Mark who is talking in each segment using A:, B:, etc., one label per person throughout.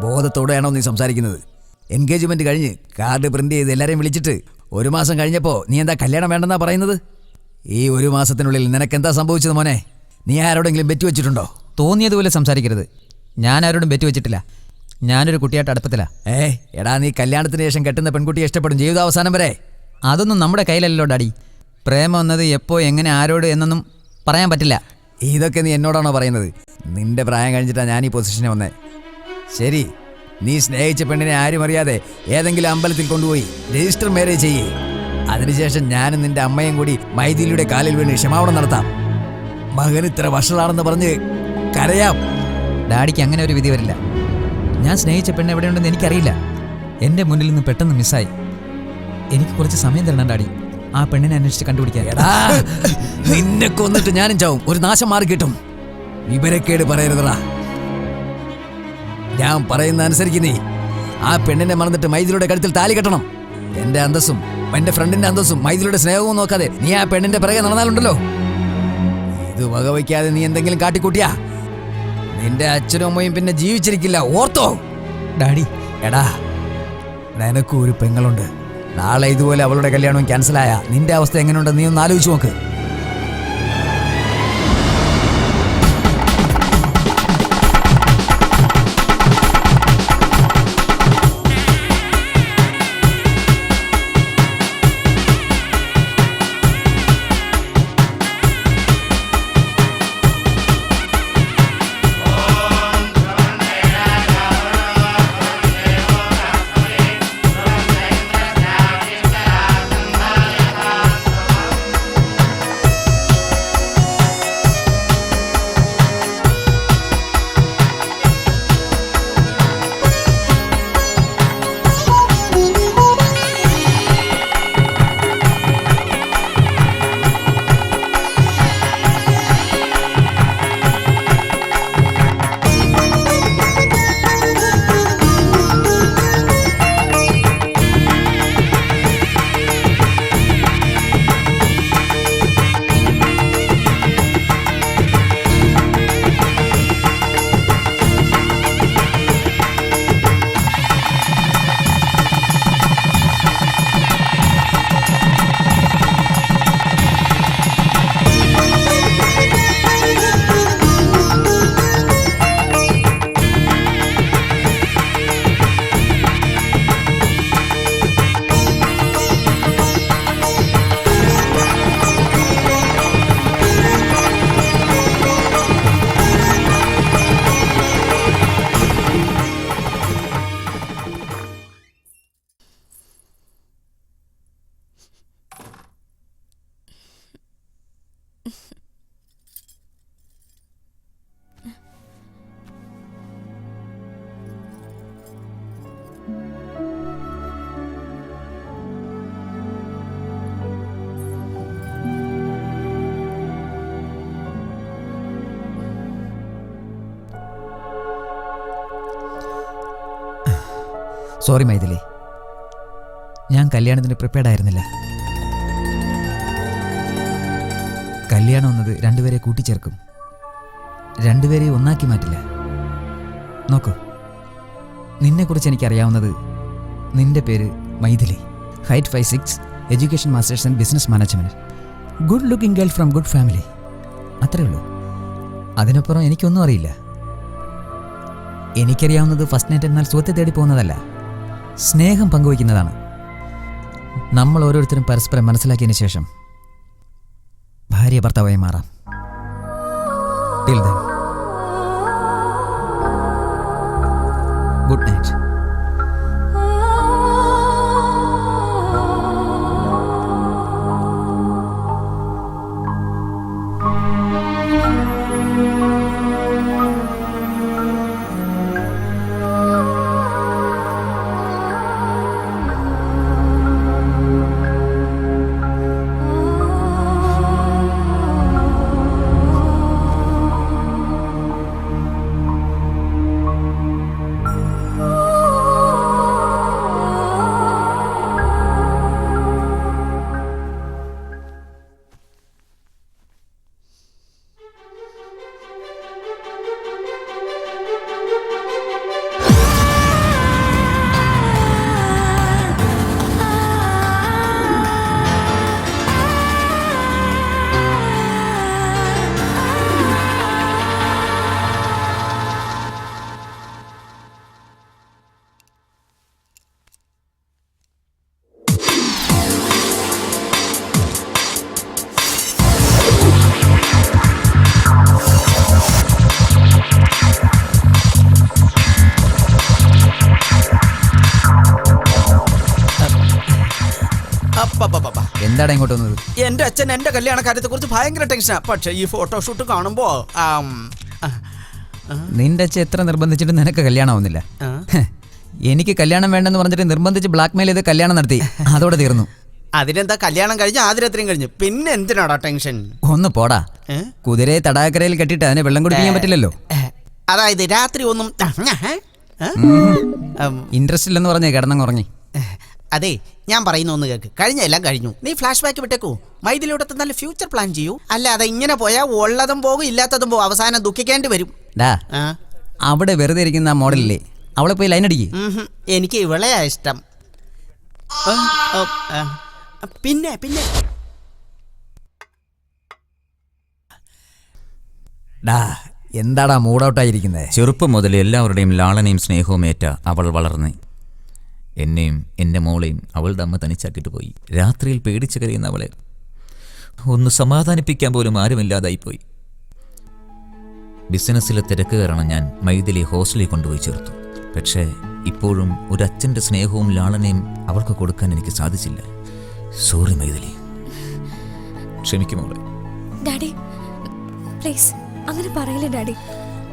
A: ബോധത്തോടെയാണോ നീ സംസാരിക്കുന്നത്? എൻഗേജ്മെന്റ് കഴിഞ്ഞ് കാർഡ് പ്രിന്റ് ചെയ്ത് എല്ലാരെയും വിളിച്ചിട്ട് 1 മാസം കഴിഞ്ഞപ്പോൾ നീ എന്താ കല്യാണം വേണ്ടെന്നാ പറയുന്നത്? ഈ 1 മാസത്തിനുള്ളിൽ നിനക്കെന്താ സംഭവിച്ചത് മോനെ? നീ ആരോടെങ്കിലും ബെറ്റ് വെച്ചിട്ടുണ്ടോ?
B: തോന്നിയതുപോലെ സംസാരിക്കരുത്. ഞാൻ ആരോടും ബെറ്റ് വെച്ചിട്ടില്ല. ഞാനൊരു കുട്ടിയായിട്ട് അടുപ്പത്തില്ല.
A: എടാ, നീ കല്യാണത്തിന് ശേഷം കെട്ടുന്ന പെൺകുട്ടിയെ ഇഷ്ടപ്പെടും ജീവിതാവസാനം വരെ.
B: അതൊന്നും നമ്മുടെ കയ്യിലല്ലോ ഡാഡി. പ്രേമം എന്നത് എപ്പോ എങ്ങനെ ആരോട് എന്നൊന്നും പറയാൻ പറ്റില്ല.
A: ഇതൊക്കെ നീ എന്നോടാണോ പറയുന്നത്? നിന്റെ പ്രായം കഴിഞ്ഞിട്ടാ ഞാൻ ഈ പൊസിഷനെ വന്നേ. ശരി, നീ സ്നേഹിച്ച പെണ്ണിനെ ആരും അറിയാതെ ഏതെങ്കിലും അമ്പലത്തിൽ കൊണ്ടുപോയി രജിസ്റ്റർ മാരേജ് ചെയ്യേ. അതിനുശേഷം ഞാനും നിന്റെ അമ്മയും കൂടി മൈഥിലിയുടെ കാലിൽ വീണ് ക്ഷമാപണം നടത്താം. മകൻ ഇത്ര വഷളാണെന്ന് പറഞ്ഞ് കരയാം.
B: ഡാഡിക്ക് അങ്ങനെ ഒരു വിധി വരില്ല. ഞാൻ സ്നേഹിച്ച പെണ്ണ് എവിടെയുണ്ടെന്ന് എനിക്കറിയില്ല. എൻ്റെ മുന്നിൽ നിന്ന് പെട്ടെന്ന് മിസ്സായി. എനിക്ക് കുറച്ച് സമയം തരണം ഡാഡി, ആ പെണ്ണിനെ അന്വേഷിച്ച് കണ്ടുപിടിക്കാൻ.
A: നിന്നെ കൊന്നിട്ട് ഞാനും ചാവും. ഒരു നാശം മാറി കിട്ടും. വിവരക്കേട് പറയരുതടാ. ഞാൻ പറയുന്ന അനുസരിക്ക്. നീ ആ പെണ്ണിനെ മറന്നിട്ട് മൈഥിലിയുടെ കഴുത്തിൽ താലി കെട്ടണം. എന്റെ അന്തസ്സും എന്റെ ഫ്രണ്ടിന്റെ അന്തസ്സും മൈഥിലിയുടെ സ്നേഹവും നോക്കാതെ നീ ആ പെണ്ണിന്റെ പിറകെ നടന്നാലുണ്ടല്ലോ, ഇത് വകവയ്ക്കാതെ നീ എന്തെങ്കിലും കാട്ടിക്കൂട്ടിയാ നിന്റെ അച്ഛനും അമ്മയും പിന്നെ ജീവിച്ചിരിക്കില്ല. Ortho
B: daddy.
A: എടാ, നിനക്കും ഒരു പെങ്ങളുണ്ട്. നാളെ ഇതുപോലെ അവളുടെ കല്യാണവും ക്യാൻസലായ നിന്റെ അവസ്ഥ എങ്ങനെയുണ്ടെന്ന് നീ ഒന്ന് ആലോചിച്ച് നോക്ക്.
B: സോറി മൈഥിലി, ഞാൻ കല്യാണത്തിന് പ്രിപ്പയർഡ് ആയിരുന്നില്ല. കല്യാണം എന്നത് രണ്ടുപേരെ കൂട്ടിച്ചേർക്കും, രണ്ടുപേരെ ഒന്നാക്കി മാറ്റില്ല. നോക്കൂ, നിന്നെക്കുറിച്ച് എനിക്കറിയാവുന്നത് നിന്റെ പേര് Maithili, height 5'6", education masters and business management, good looking girl from good family. അത്രേ ഉള്ളൂ. അതിനപ്പുറം എനിക്കൊന്നും അറിയില്ല. എനിക്കറിയാവുന്നത് ഫസ്റ്റ് നൈറ്റ് എന്നാൽ സുഖത്തെ തേടി പോകുന്നതല്ല, സ്നേഹം പങ്കുവയ്ക്കുന്നതാണ്. നമ്മൾ ഓരോരുത്തരും പരസ്പരം മനസ്സിലാക്കിയതിന് ശേഷം ഭാര്യ ഭർത്താവായി മാറാം. Till then good night. എന്താണ് ഇങ്ങോട്ട് വന്നത്?
C: എന്റെ അച്ഛൻ എന്റെ കല്യാണ കാര്യത്തെ കുറിച്ച് ഭയങ്കര ടെൻഷനാ. പക്ഷെ ഈ ഫോട്ടോഷൂട്ട് കാണുമ്പോ
B: നിന്റെ അച്ഛൻ എത്ര നിർബന്ധിച്ചിട്ട് നിനക്ക് കല്യാണം ആവുന്നില്ല. എനിക്ക് കല്യാണം വേണ്ടെന്ന് പറഞ്ഞിട്ട് നിർബന്ധിച്ച് ബ്ലാക്ക്മെയിൽ ചെയ്ത് കല്യാണം നടത്തി, അതോടെ തീർന്നു.
C: അതിനെന്താ, കല്യാണം കഴിഞ്ഞ് ആദ്യരാത്രിയും കഴിഞ്ഞു, പിന്നെ എന്തിനാടാ ടെൻഷൻ?
B: ഒന്ന് പോടാ. കുതിരയെ തടാകരയിൽ കെട്ടിട്ട് അതിനെ വെള്ളം കുടിപ്പിക്കാൻ പറ്റില്ലല്ലോ.
C: അതായത് രാത്രി ഒന്നും
B: ഇൻട്രസ്റ്റ് ഇല്ലെന്ന് പറഞ്ഞേ കിടന്നങ്ങുറങ്ങി.
C: അതെ, ഞാൻ പറയുന്ന ഒന്ന് കേൾക്ക്. കഴിഞ്ഞ എല്ലാം കഴിഞ്ഞു. നീ ഫ്ലാഷ് ബാക്ക് വിട്ടേക്കൂ. മൈഥിലിയോടത്ത് നല്ല ഫ്യൂച്ചർ പ്ലാൻ ചെയ്യൂ. അല്ലാതെ ഇങ്ങനെ പോയാൽ ഉള്ളതും പോകും ഇല്ലാത്തതും പോകും, അവസാനം ദുഃഖിക്കേണ്ടി വരും.
B: അവിടെ വെറുതെ ഇരിക്കുന്ന ആ മോഡലില്ലേ, അവളെ പോയി ലൈൻ അടിക്ക്.
C: എനിക്ക് ഇവളെയാ ഇഷ്ടം. പിന്നെ പിന്നെ
B: എന്താടാ മൂഡൌട്ടായിരിക്കുന്നത്?
D: ചെറുപ്പം മുതൽ എല്ലാവരുടെയും ലാളനയും സ്നേഹവും ഏറ്റ അവൾ വളർന്ന് എന്നെയും എൻ്റെ മോളെയും അവളുടെ അമ്മ തനിച്ചാക്കിയിട്ട് പോയി. രാത്രിയിൽ പേടിച്ച് കരയുന്ന അവളെ ഒന്ന് സമാധാനിപ്പിക്കാൻ പോലും ആരുമില്ലാതായിപ്പോയി. ബിസിനസ്സിലെ തിരക്ക് കാരണം ഞാൻ മൈഥിലി ഹോസ്റ്റലിൽ കൊണ്ടുപോയി ചേർത്തു. പക്ഷേ ഇപ്പോഴും ഒരു അച്ഛൻ്റെ സ്നേഹവും ലാളനയും അവൾക്ക് കൊടുക്കാൻ എനിക്ക് സാധിച്ചില്ല. സോറി മൈഥിലി, ക്ഷമിക്കും മോളെ.
E: ഡാഡി പ്ലീസ് അങ്ങനെ പറയില്ല ഡാഡി.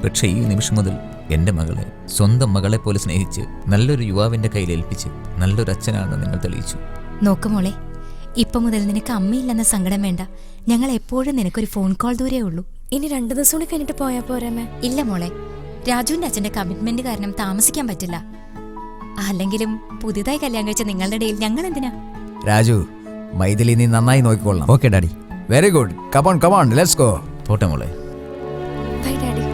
D: പക്ഷേ ഈ നിമിഷം മുതൽ എൻ്റെ മകളെ സ്വന്തം മകളെ പോലെ സ്നേഹിച്ച് നല്ലൊരു യുവാവിൻ്റെ കയ്യിൽ ഏൽപ്പിച്ച് നല്ലൊരു അച്ഛനാണെന്ന് നിങ്ങൾ തെളിയിച്ചു.
E: നോക്ക് മോളെ, ഇപ്പൊ മുതൽ നിനക്ക് അമ്മയില്ലെന്ന സങ്കടം വേണ്ട. ഞങ്ങൾ എപ്പോഴും നിനക്കൊരു ഫോൺ കോൾ ദൂരേ ഉള്ളൂ.
F: ഇനി 2 ദിവസം കൂടി കഴിഞ്ഞിട്ട് പോയാ പോരാമേ?
E: ഇല്ല മോളെ, രാജുവിന്റെ അച്ഛന്റെ കമ്മിറ്റ്മെന്റ് കാരണം താമസിക്കാൻ പറ്റില്ല. അല്ലെങ്കിലും പുതിയതായി കല്യാണം കഴിച്ച നിങ്ങളുടെ ഇടയിൽ ഞങ്ങൾ എന്തിനാ?
A: രാജു, മൈഥിലി നീ നന്നായി നോക്കിക്കൊള്ളാം.
B: Okay daddy.
A: Very good. Come on come on, let's go.
D: പോട്ടെ മോളെ.
F: Bye daddy.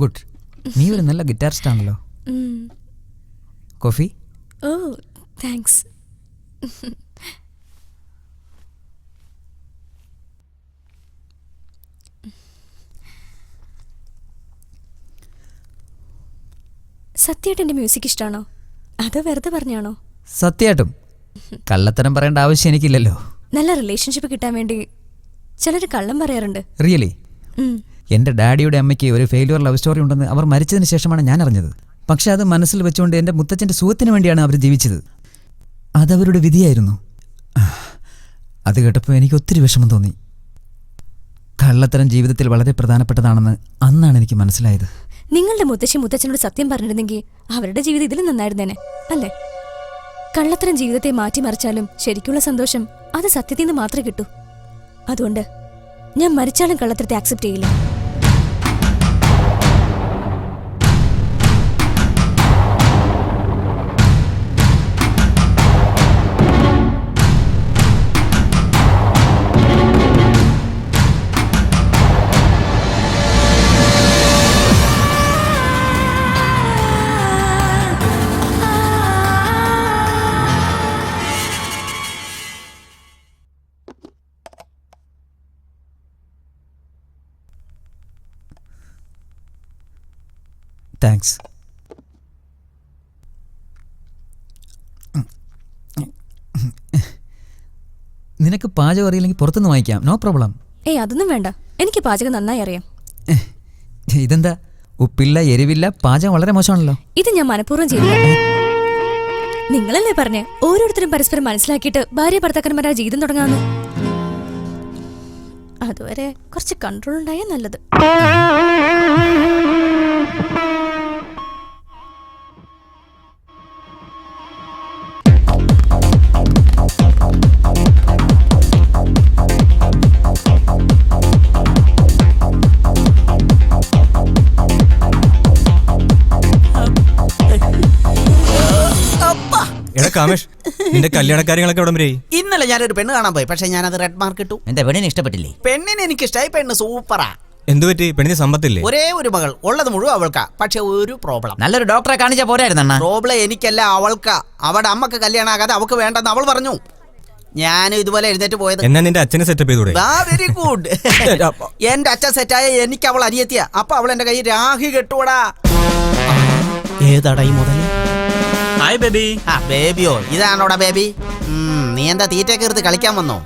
B: ഗുഡ്. നീ ഒരു നല്ല ഗിറ്റാറിസ്റ്റ് ആണല്ലോ. കോഫി?
F: Oh thanks. സത്യമായിട്ട് എൻ്റെ മ്യൂസിക് ഇഷ്ടമാണോ അതോ വെറുതെ പറഞ്ഞാണോ?
B: സത്യമായിട്ടും കള്ളത്തരം പറയേണ്ട ആവശ്യം എനിക്കില്ലല്ലോ.
F: നല്ല റിലേഷൻഷിപ്പ് കിട്ടാൻ വേണ്ടി ചിലർ കള്ളം പറയാറുണ്ട്.
B: റിയലി?
F: ഉം.
B: എൻ്റെ ഡാഡിയുടെ അമ്മയ്ക്ക് ഒരു ഫെയിലുവർ ലവ് സ്റ്റോറി ഉണ്ടെന്ന് അവർ മരിച്ചതിന് ശേഷമാണ് ഞാൻ അറിഞ്ഞത്. പക്ഷെ അത് മനസ്സിൽ വെച്ചുകൊണ്ട് എൻ്റെ മുത്തച്ഛൻ്റെ സുഖത്തിന് വേണ്ടിയാണ് അവർ ജീവിച്ചത്. അതവരുടെ വിധിയായിരുന്നു. അത് കേട്ടപ്പോൾ എനിക്ക് ഒത്തിരി വിഷമം തോന്നി. കള്ളത്തരം ജീവിതത്തിൽ വളരെ പ്രധാനപ്പെട്ടതാണെന്ന് അന്നാണ് എനിക്ക് മനസ്സിലായത്.
F: നിങ്ങളുടെ മുത്തച്ഛനോട് സത്യം പറഞ്ഞിരുന്നെങ്കിൽ അവരുടെ ജീവിതം ഇതിലും നന്നായിരുന്നേനെ അല്ലേ? കള്ളത്തരം ജീവിതത്തെ മാറ്റിമറിച്ചാലും ശരിക്കുള്ള സന്തോഷം അത് സത്യത്തിൽ നിന്ന് മാത്രമേ കിട്ടൂ. അതുകൊണ്ട് ഞാൻ മരിച്ചാലും കള്ളത്തരത്തെ ആക്സെപ്റ്റ് ചെയ്യില്ല.
B: താങ്ക്സ്. നിനക്ക് പാചകം അറിയില്ലെങ്കിൽ പുറത്തുനിന്ന് വാങ്ങിക്കാം, നോ പ്രോബ്ലം.
F: ഏയ് അതൊന്നും വേണ്ട, എനിക്ക് പാചകം നന്നായി അറിയാം.
B: ഇതെന്താ ഉപ്പില്ല എരിവില്ല, പാചകം വളരെ മോശമാണല്ലോ.
F: ഇത് ഞാൻ മനഃപൂർവ്വം ചെയ്തില്ല. നിങ്ങളല്ലേ പറഞ്ഞേ ഓരോരുത്തരും പരസ്പരം മനസ്സിലാക്കിയിട്ട് ഭാര്യ ഭർത്താക്കന്മാരാ ജീവിതം തുടങ്ങാന്ന്. അതുവരെ കുറച്ച് കൺട്രോൾ ഉണ്ടായാൽ നല്ലത്.
G: എടാ കാമേഷ്, നിന്റെ കല്യാണ കാര്യങ്ങളൊക്കെ എവിടെ വരെ?
C: ഇന്നലെ ഞാനൊരു പെണ്ണ് കാണാൻ പോയി, പക്ഷെ ഞാനത് റെഡ് മാർക്ക് ഇട്ടു.
D: എന്റെ പെണ്ണിനെ ഇഷ്ടപ്പെട്ടില്ലേ?
C: പെണ്ണിനെ എനിക്ക് ഇഷ്ടമായി. പെണ്ണ് സൂപ്പറാ.
G: എന്തു പറ്റി? പെണ്ണിന് സമ്പത്തില്ലേ?
C: ഒരേ ഒരു മകൾ, ഉള്ളത് മുഴുവൻ അവൾക്കാ. പക്ഷെ ഒരു പ്രോബ്ലം.
D: നല്ലൊരു ഡോക്ടറെ കാണിച്ചാ പോരായിരുന്നണ്ണ?
C: പ്രോബ്ലം എനിക്കല്ല, അവൾക്കാ. അവിടെ അമ്മക്ക് കല്യാണം ആകാതെ അവൾക്ക് വേണ്ടെന്ന് അവൾ പറഞ്ഞു. ഞാനും ഇതുപോലെ എഴുന്നേറ്റ് പോയത്.
G: എന്നാ നിന്റെ അച്ഛനെ സെറ്റപ്പ് ചെയ്തൂടെ?
C: Very good. എന്റെ അച്ഛൻ സെറ്റായ എനിക്ക് അവൾ അനിയത്തിയ. അപ്പൊ അവൾ എന്റെ കൈ രാഹി കെട്ടുവടാ. ഏതാടാ ഈ മുതല്?
G: Hi baby.
C: ആ ബേബിയോ? ഇതാണോടാ ബേബി? നീ എന്താ തീറ്റയൊക്കെ എടുത്ത് കളിക്കാൻ വന്നോ?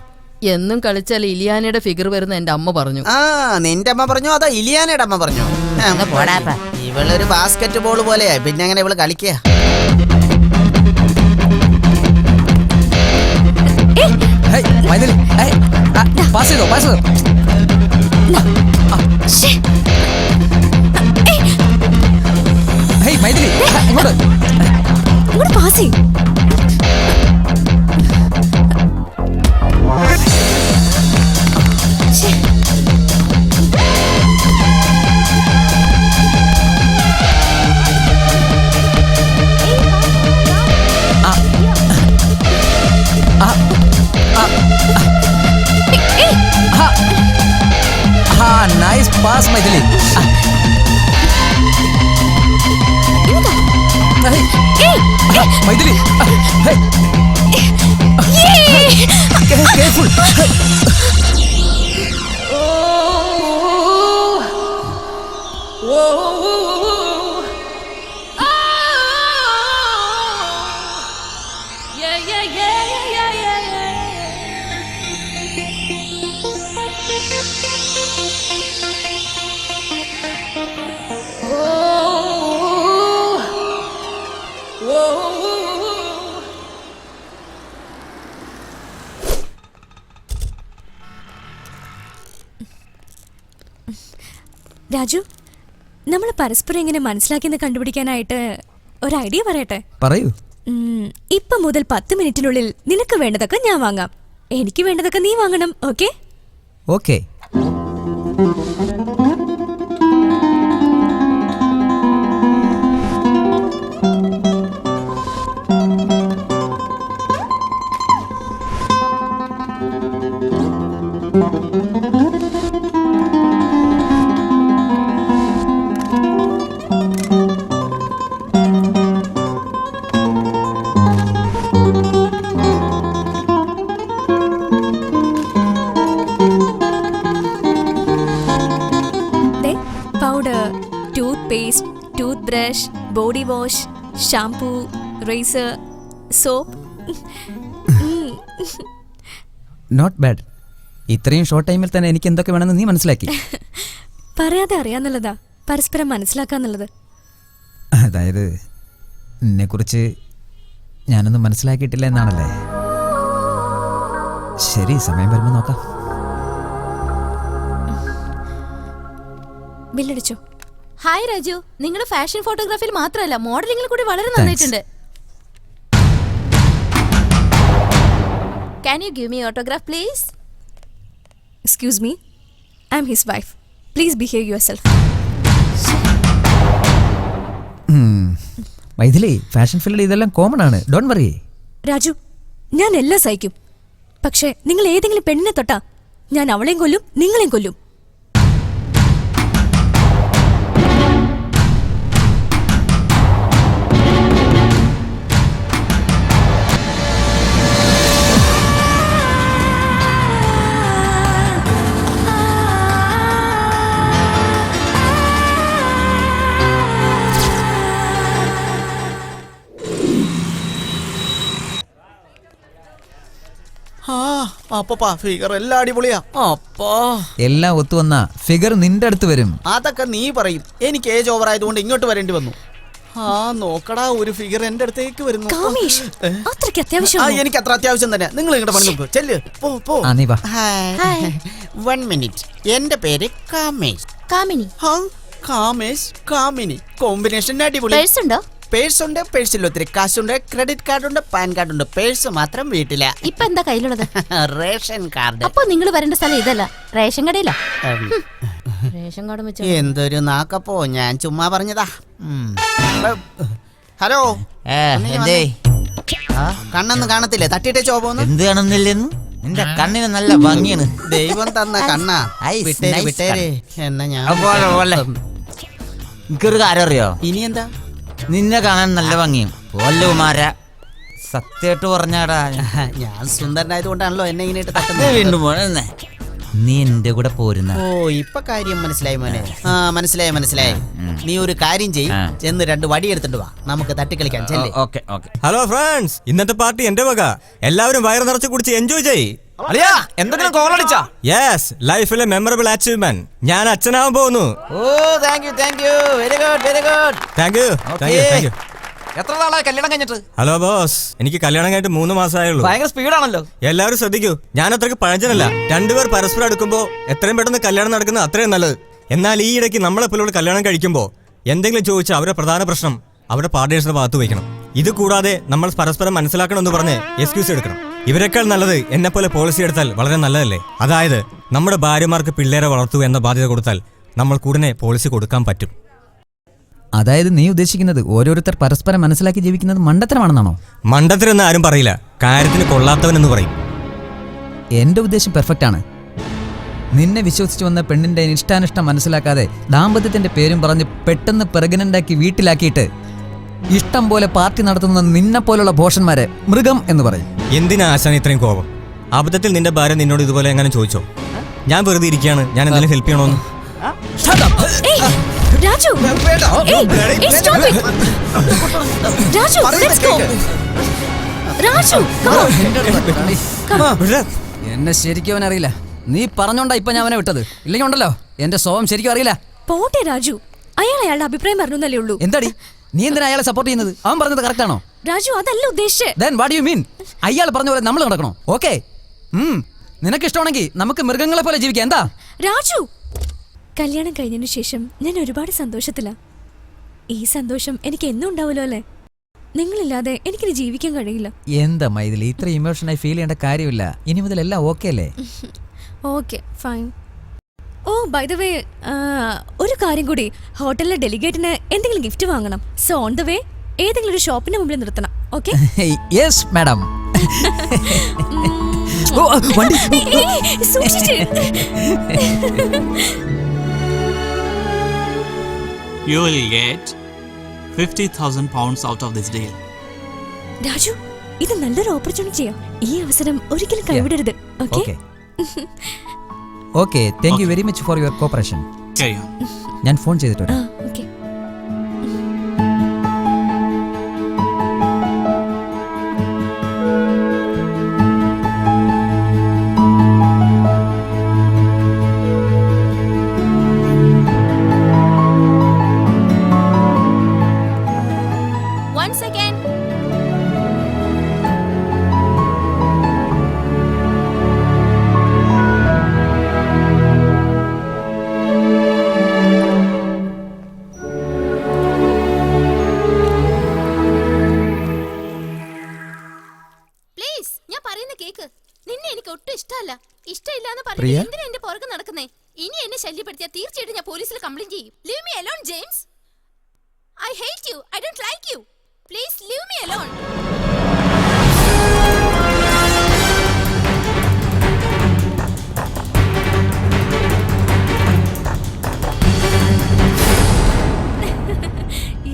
H: എന്നും കളിച്ചാൽ ഇലിയാനയുടെ ഫിഗർ വരുന്ന എന്റെ അമ്മ പറഞ്ഞു.
C: ആ നിന്റെ അമ്മ പറഞ്ഞോ അതോ ഇലിയാനയുടെ അമ്മ പറഞ്ഞോ? ഇവളൊരു ബാസ്കറ്റ് ബോൾ പോലെയാ, പിന്നെ അങ്ങനെ ഇവള് കളിക്കുക.
B: പാസ് ചെയ്തോ, പാസ് ചെയ്തോ. മൈഥിലി ഇങ്ങോട്ട്
F: പാസ് ചെയ്യും.
B: Nice pass Maithili. Maithili careful.
F: Raju, നമ്മൾ പരസ്പരം എങ്ങനെ മനസ്സിലാക്കിയെന്ന് കണ്ടുപിടിക്കാനായിട്ട് ഒരു ഐഡിയ പറയട്ടെ?
B: പറയൂ.
F: ഇപ്പൊ മുതൽ 10 മിനിറ്റിനുള്ളിൽ നിനക്ക് വേണ്ടതൊക്കെ ഞാൻ വാങ്ങാം, എനിക്ക് വേണ്ടതൊക്കെ നീ വാങ്ങണം. Okay?
B: Okay.
F: Body wash, shampoo, razor, soap.
B: Not bad. ഇത്രയും ഷോർട്ട് ടൈമിൽ തന്നെ എനിക്ക് എന്തൊക്കെ വേണമെന്ന് നീ മനസ്സിലാക്കി.
F: പറയാതെ അറിയാന്നുള്ളതാ പരസ്പരം മനസ്സിലാക്കാന്നുള്ളത്.
B: അതായത് എന്നെക്കുറിച്ച് ഞാനൊന്നും മനസ്സിലാക്കിയിട്ടില്ല എന്നാണല്ലേ? ശരി, സമയം വരുമ്പോൾ നോക്കാം.
F: ബില്ലടിച്ചോ?
E: ഹായ് രാജു, നിങ്ങളുടെ ഫാഷൻ ഫോട്ടോഗ്രാഫിയിൽ മാത്രമല്ല മോഡലിംഗിൽ കൂടി വളരെ നന്നായിട്ടുണ്ട്. Can you give me autograph please?
F: Excuse me, I'm his wife. Please behave yourself.
B: Maithili, fashion ഫീൽഡിൽ ഇതെല്ലാം കോമൺ ആണ്. Don't worry.
F: രാജു, ഞാൻ എല്ലാം സഹിക്കും. പക്ഷേ നിങ്ങൾ ഏതെങ്കിലും പെണ്ണിനെ തൊട്ടാ ഞാൻ അവളെയും കൊല്ലും, നിങ്ങളെയും കൊല്ലും.
C: അപ്പപ്പാ ഫിഗർ എല്ലാം അടിപൊളിയാ. അപ്പാ
B: എല്ലാം ഒത്തുവന്ന ഫിഗർ നിന്റെ അടുത്ത് വരും.
C: അതൊക്കെ നീ പറയും. എനിക്ക് ഏജ് ഓവർ ആയതുകൊണ്ട് ഇങ്ങോട്ട് വരേണ്ടി വന്നു. നോക്കടാ, ഒരു ഫിഗർ എന്റെ അടുത്തേക്ക് വരുന്നു.
F: കാമേഷ്, അത്രയ്ക്ക് അത്യാവശ്യം?
C: എനിക്ക് അത്ര അത്യാവശ്യം തന്നെ. നിങ്ങൾ ഇങ്ങോട്ട് പണി നോക്കൂ. ചെല്ല്, പോ.
B: നീ വാ.
C: 1 മിനിറ്റ്. എന്റെ പേര് കാമേഷ്.
E: കാമിനി.
C: കാമേഷ് കാമിനി കോമ്പിനേഷൻ അടിപൊളി.
E: പേഴ്സ് ഉണ്ടോ?
C: പേഴ്സ് ഉണ്ട്. പേഴ്സിൽ ഒത്തിരി കാശുണ്ട്. ക്രെഡിറ്റ് കാർഡ് ഉണ്ട്, പാൻ കാർഡ് ഉണ്ട്. പേഴ്സ് മാത്രം വീട്ടില.
E: ഇപ്പൊ എന്താ കയ്യിലുള്ളത്?
C: Ration card.
E: അപ്പൊ നിങ്ങൾ വരേണ്ട സ്ഥലം ഇതല്ല, റേഷൻ കടയില. റേഷൻ കാർഡ് വെച്ച്
C: എന്തൊരു നാക്കപ്പോ, ഞാൻ ചുമ്മാ പറഞ്ഞതാ. ഹലോ, കണ്ണൊന്നും കാണത്തില്ലേ? തട്ടിട്ടേ ചോപോന്ന്.
D: എന്ത് കാണുന്നില്ലെന്ന്? നിന്റെ കണ്ണിന് നല്ല ഭംഗിയാണ്.
C: ദൈവം തന്ന കണ്ണാ. വിട്ടേര് വിട്ടേര്. എന്നാ ഞാൻ
D: എനിക്കൊരു കാര്യം അറിയോ?
C: ഇനി എന്താ?
D: നിന്നെ കാണാൻ നല്ല ഭംഗിയും പോലുമാര. സത്യമായിട്ട് പറഞ്ഞാടാ,
C: ഞാൻ സുന്ദരനായതുകൊണ്ടാണല്ലോ എന്നെ ഇങ്ങനെ
D: വീണ്ടും പോണേ. നീ എന്റെ കൂടെ പോരുന്ന.
C: ഓ, ഇപ്പൊ കാര്യം മനസ്സിലായി മോനെ. മനസ്സിലായി. നീ ഒരു കാര്യം ചെയ്യും, ചെന്ന് 2 വടി എടുത്തിട്ട് വാ, നമുക്ക് തട്ടിക്കളിക്കാൻ.
D: ഓക്കെ.
G: ഹലോ ഫ്രണ്ട്സ്, ഇന്നത്തെ പാർട്ടി എന്റെ വക. എല്ലാവരും വയറ് നിറച്ച് കുടിച്ച് എൻജോയ് ചെയ്യ്.
A: എന്തെങ്കിലും കോളടിച്ചാ?
G: യെസ്, ലൈഫിലെ മെമ്മറബിൾ അച്ചീവ്മെന്റ്. ഞാൻ അച്ഛനാവാൻ പോകുന്നു.
A: Oh, thank you. Very good.
G: Thank you.
A: എത്ര നാളായി കല്യാണം കഴിഞ്ഞിട്ട്?
G: ഹലോ ബോസ്, എനിക്ക് കല്യാണം കഴിഞ്ഞിട്ട് 3 മാസമായുള്ളൂ.
A: ഭയങ്കര സ്പീഡാണല്ലോ.
G: എല്ലാവരും ശ്രദ്ധിക്കൂ, ഞാൻ അത്രയ്ക്ക് പഴഞ്ചനല്ല. 2 പേർ പരസ്പരം അടുക്കുമ്പോ എത്രയും പെട്ടെന്ന് കല്യാണം നടക്കുന്നത് അത്രയും നല്ലത്. എന്നാൽ ഈ ഇടയ്ക്ക് നമ്മളെപ്പോലുള്ള കല്യാണം കഴിക്കുമ്പോൾ എന്തെങ്കിലും ചോദിച്ചാൽ അവരുടെ പ്രധാന പ്രശ്നം അവരുടെ പാർട്ട്നേഴ്സിന്റെ ഭാഗത്ത് വയ്ക്കണം. ഇത് കൂടാതെ നമ്മൾ പരസ്പരം മനസ്സിലാക്കണമെന്ന് പറഞ്ഞ് എക്സ്ക്യൂസ് എടുക്കണം. ഇവരെക്കാൾ നല്ലത് എന്നെപ്പോലെ പോളിസി എടുത്താൽ വളരെ നല്ലതല്ലേ? അതായത് നമ്മുടെ ഭാര്യമാർക്ക് പിള്ളേരെ വളർത്തുക എന്ന ബാധ്യത കൊടുത്താൽ നമ്മൾ കൂടനെ പോളിസി കൊടുക്കാൻ പറ്റും.
B: അതായത് നീ ഉദ്ദേശിക്കുന്നത് ഓരോരുത്തർ പരസ്പരം മനസ്സിലാക്കി ജീവിക്കുന്നത് മണ്ടത്തരമാണെന്നാണോ?
G: മണ്ടത്തരെന്ന് ആരും പറയില്ല, കാര്യത്തിന് കൊള്ളാത്തവനെന്ന് പറയും.
B: എന്റെ ഉദ്ദേശം പെർഫെക്റ്റ് ആണ്. നിന്നെ വിശ്വസിച്ച് വന്ന പെണ്ണിന്റെ ഇഷ്ടാനിഷ്ടം മനസ്സിലാക്കാതെ ദാമ്പത്യത്തിന്റെ പേരും പറഞ്ഞ് പെട്ടെന്ന് പ്രഗ്നന്റാക്കി വീട്ടിലാക്കിയിട്ട് ഇഷ്ടം പോലെ പാർട്ടി നടത്തുന്ന നിന്നെ പോലുള്ള ഭോഷന്മാരെ മൃഗം എന്ന് പറയും.
G: എന്തിനാ ആശാൻ ഇത്രയും കോപം? അബദ്ധത്തിൽ നിന്റെ ഭാര്യ നിന്നോട് ഇതുപോലെ എങ്ങനെ ചോദിച്ചോ? ഞാൻ വെറുതെ ഇരിക്കുകയാണ്, ഞാൻ എന്തെങ്കിലും ഹെൽപ്പ് ചെയ്യണോന്ന്.
F: Raju, stop it. Raju, let's go. Raju, come on.
A: എന്നെ ശരിക്കും അവൻ അറിയില്ല. നീ പറഞ്ഞോണ്ടാ ഇപ്പൊ ഞാൻ അവനെ വിട്ടത്. ഇല്ലെങ്കിൽ ഉണ്ടല്ലോ എന്റെ സ്വഭാവം ശരിക്കും അറിയില്ല.
F: പോട്ടെ രാജു, അയാളുടെ അഭിപ്രായം പറഞ്ഞല്ലേ ഉള്ളൂ.
A: എന്താടി നീ എന്തിനാ അയാളെ സപ്പോർട്ട് ചെയ്യുന്നത്? അവൻ പറഞ്ഞത് കറക്റ്റ് ആണോ?
F: രാജു, അതല്ല ഉദ്ദേശിച്ചേ.
A: Then what do you mean? അയാൾ പറഞ്ഞ പോലെ നമ്മൾ നടക്കണോ? ഓക്കെ, നിനക്ക് ഇഷ്ടമാണെങ്കിൽ നമുക്ക് മൃഗങ്ങളെ പോലെ ജീവിക്കാം. എന്താ
F: രാജു? കല്യാണം കഴിഞ്ഞതിന് ശേഷം ഞാൻ ഒരുപാട് സന്തോഷത്തിലാ. ഈ സന്തോഷം എനിക്ക് എന്നും ഉണ്ടാവുമല്ലോ അല്ലേ? നിങ്ങളില്ലാതെ എനിക്കിനി ജീവിക്കാൻ കഴിയില്ല.
B: എന്താ മൈഥിലി, ഇത്ര ഇമോഷനായി ഫീൽ ചെയ്യേണ്ട കാര്യമില്ല. ഇനി മുതൽ എല്ലാം ഓക്കെ അല്ലേ?
F: Okay, fine. Oh, by the way, ഒരു കാര്യം കൂടി, ഹോട്ടലിലെ ഡെലിഗേറ്റിന് എന്തെങ്കിലും ഗിഫ്റ്റ് വാങ്ങണം. സോ ഓൺ ദ വേ ഏതെങ്കിലും ഒരു ഷോപ്പിന്റെ മുമ്പിൽ നിർത്തണം. Okay?
B: Yes madam.
I: You will get 50,000 pounds out of this deal.
F: Raju, ഇത് നല്ലൊരു ഓപ്പർച്യൂണിറ്റിയാ. ഈ അവസരം ഒരിക്കലും കൈവിടരുത്. Okay?
B: Okay, thank you very much for your cooperation.
I: Carry on.
B: ഞാൻ ഫോൺ ചെയ്തിട്ട് വരാം.
F: ഓക്കെ.
E: 1 second.
J: പ്ലീസ് ഞാൻ പറയുന്ന കേക്ക്. നിന്നെ എനിക്ക് ഒട്ടും ഇഷ്ടമല്ല. ഇഷ്ടമില്ലാന്ന്
A: പ്രിയ?
J: പറഞ്ഞിട്ട് എന്തിനാ എന്റെ പുറകെ നടക്കുന്നേ? ഇനി എന്നെ ശല്യപ്പെടുത്തിയാൽ തീർച്ചയായിട്ടും ഞാൻ പോലീസിൽ കംപ്ലൈന്റ് ചെയ്യും. Leave me alone James. I hate you. I don't like you. Please leave me alone.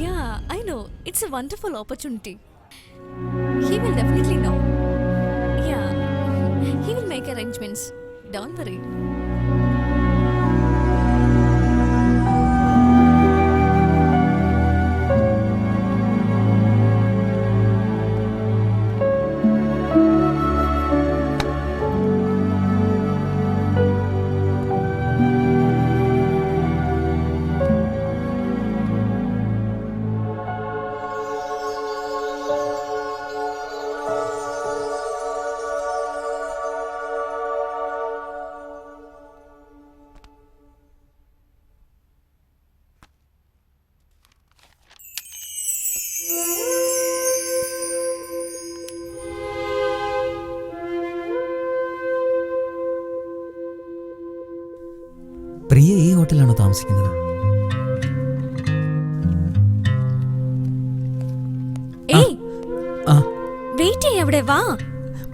F: Yeah, I know. It's a wonderful opportunity. He will definitely know. Yeah, he will make arrangements. Don't worry.
B: പ്രിയ ഈ ഹോട്ടലിലാണോ താമസിക്കുന്നത്?
F: ഏയ്,
B: ആ
F: wait ചെയ്യ, അവിടെ വാ.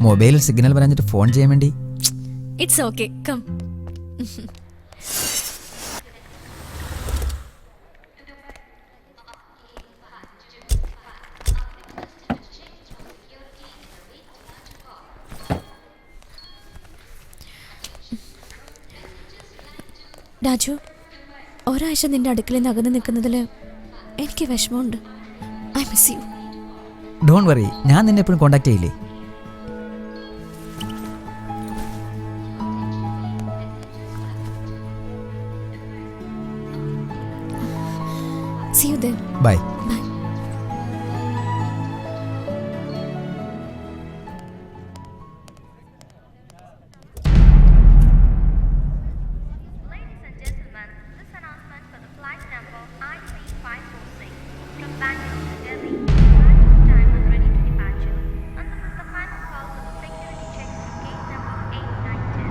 B: മൊബൈലിൽ signal പറഞ്ഞിട്ട് phone ചെയ്യാൻ വേണ്ടി.
F: It's okay, come. രാജു, ഒരാഴ്ച നിന്റെ അടുക്കളയിൽ നിന്ന് അകന്ന് നിൽക്കുന്നതിൽ എനിക്ക് വിഷമമുണ്ട്. I miss you.
B: Don't worry, ഞാൻ നിന്നെ എപ്പോഴും കോണ്ടാക്ട് ചെയ്യില്ലേ.
F: See you then.
B: Bye.
F: Bye.
K: Ladies and gentlemen, this announcement for the flight number IC546 from Bangalore to Delhi. Flight time is ready to departure, and this is the final call for the security checks to gate number 8910.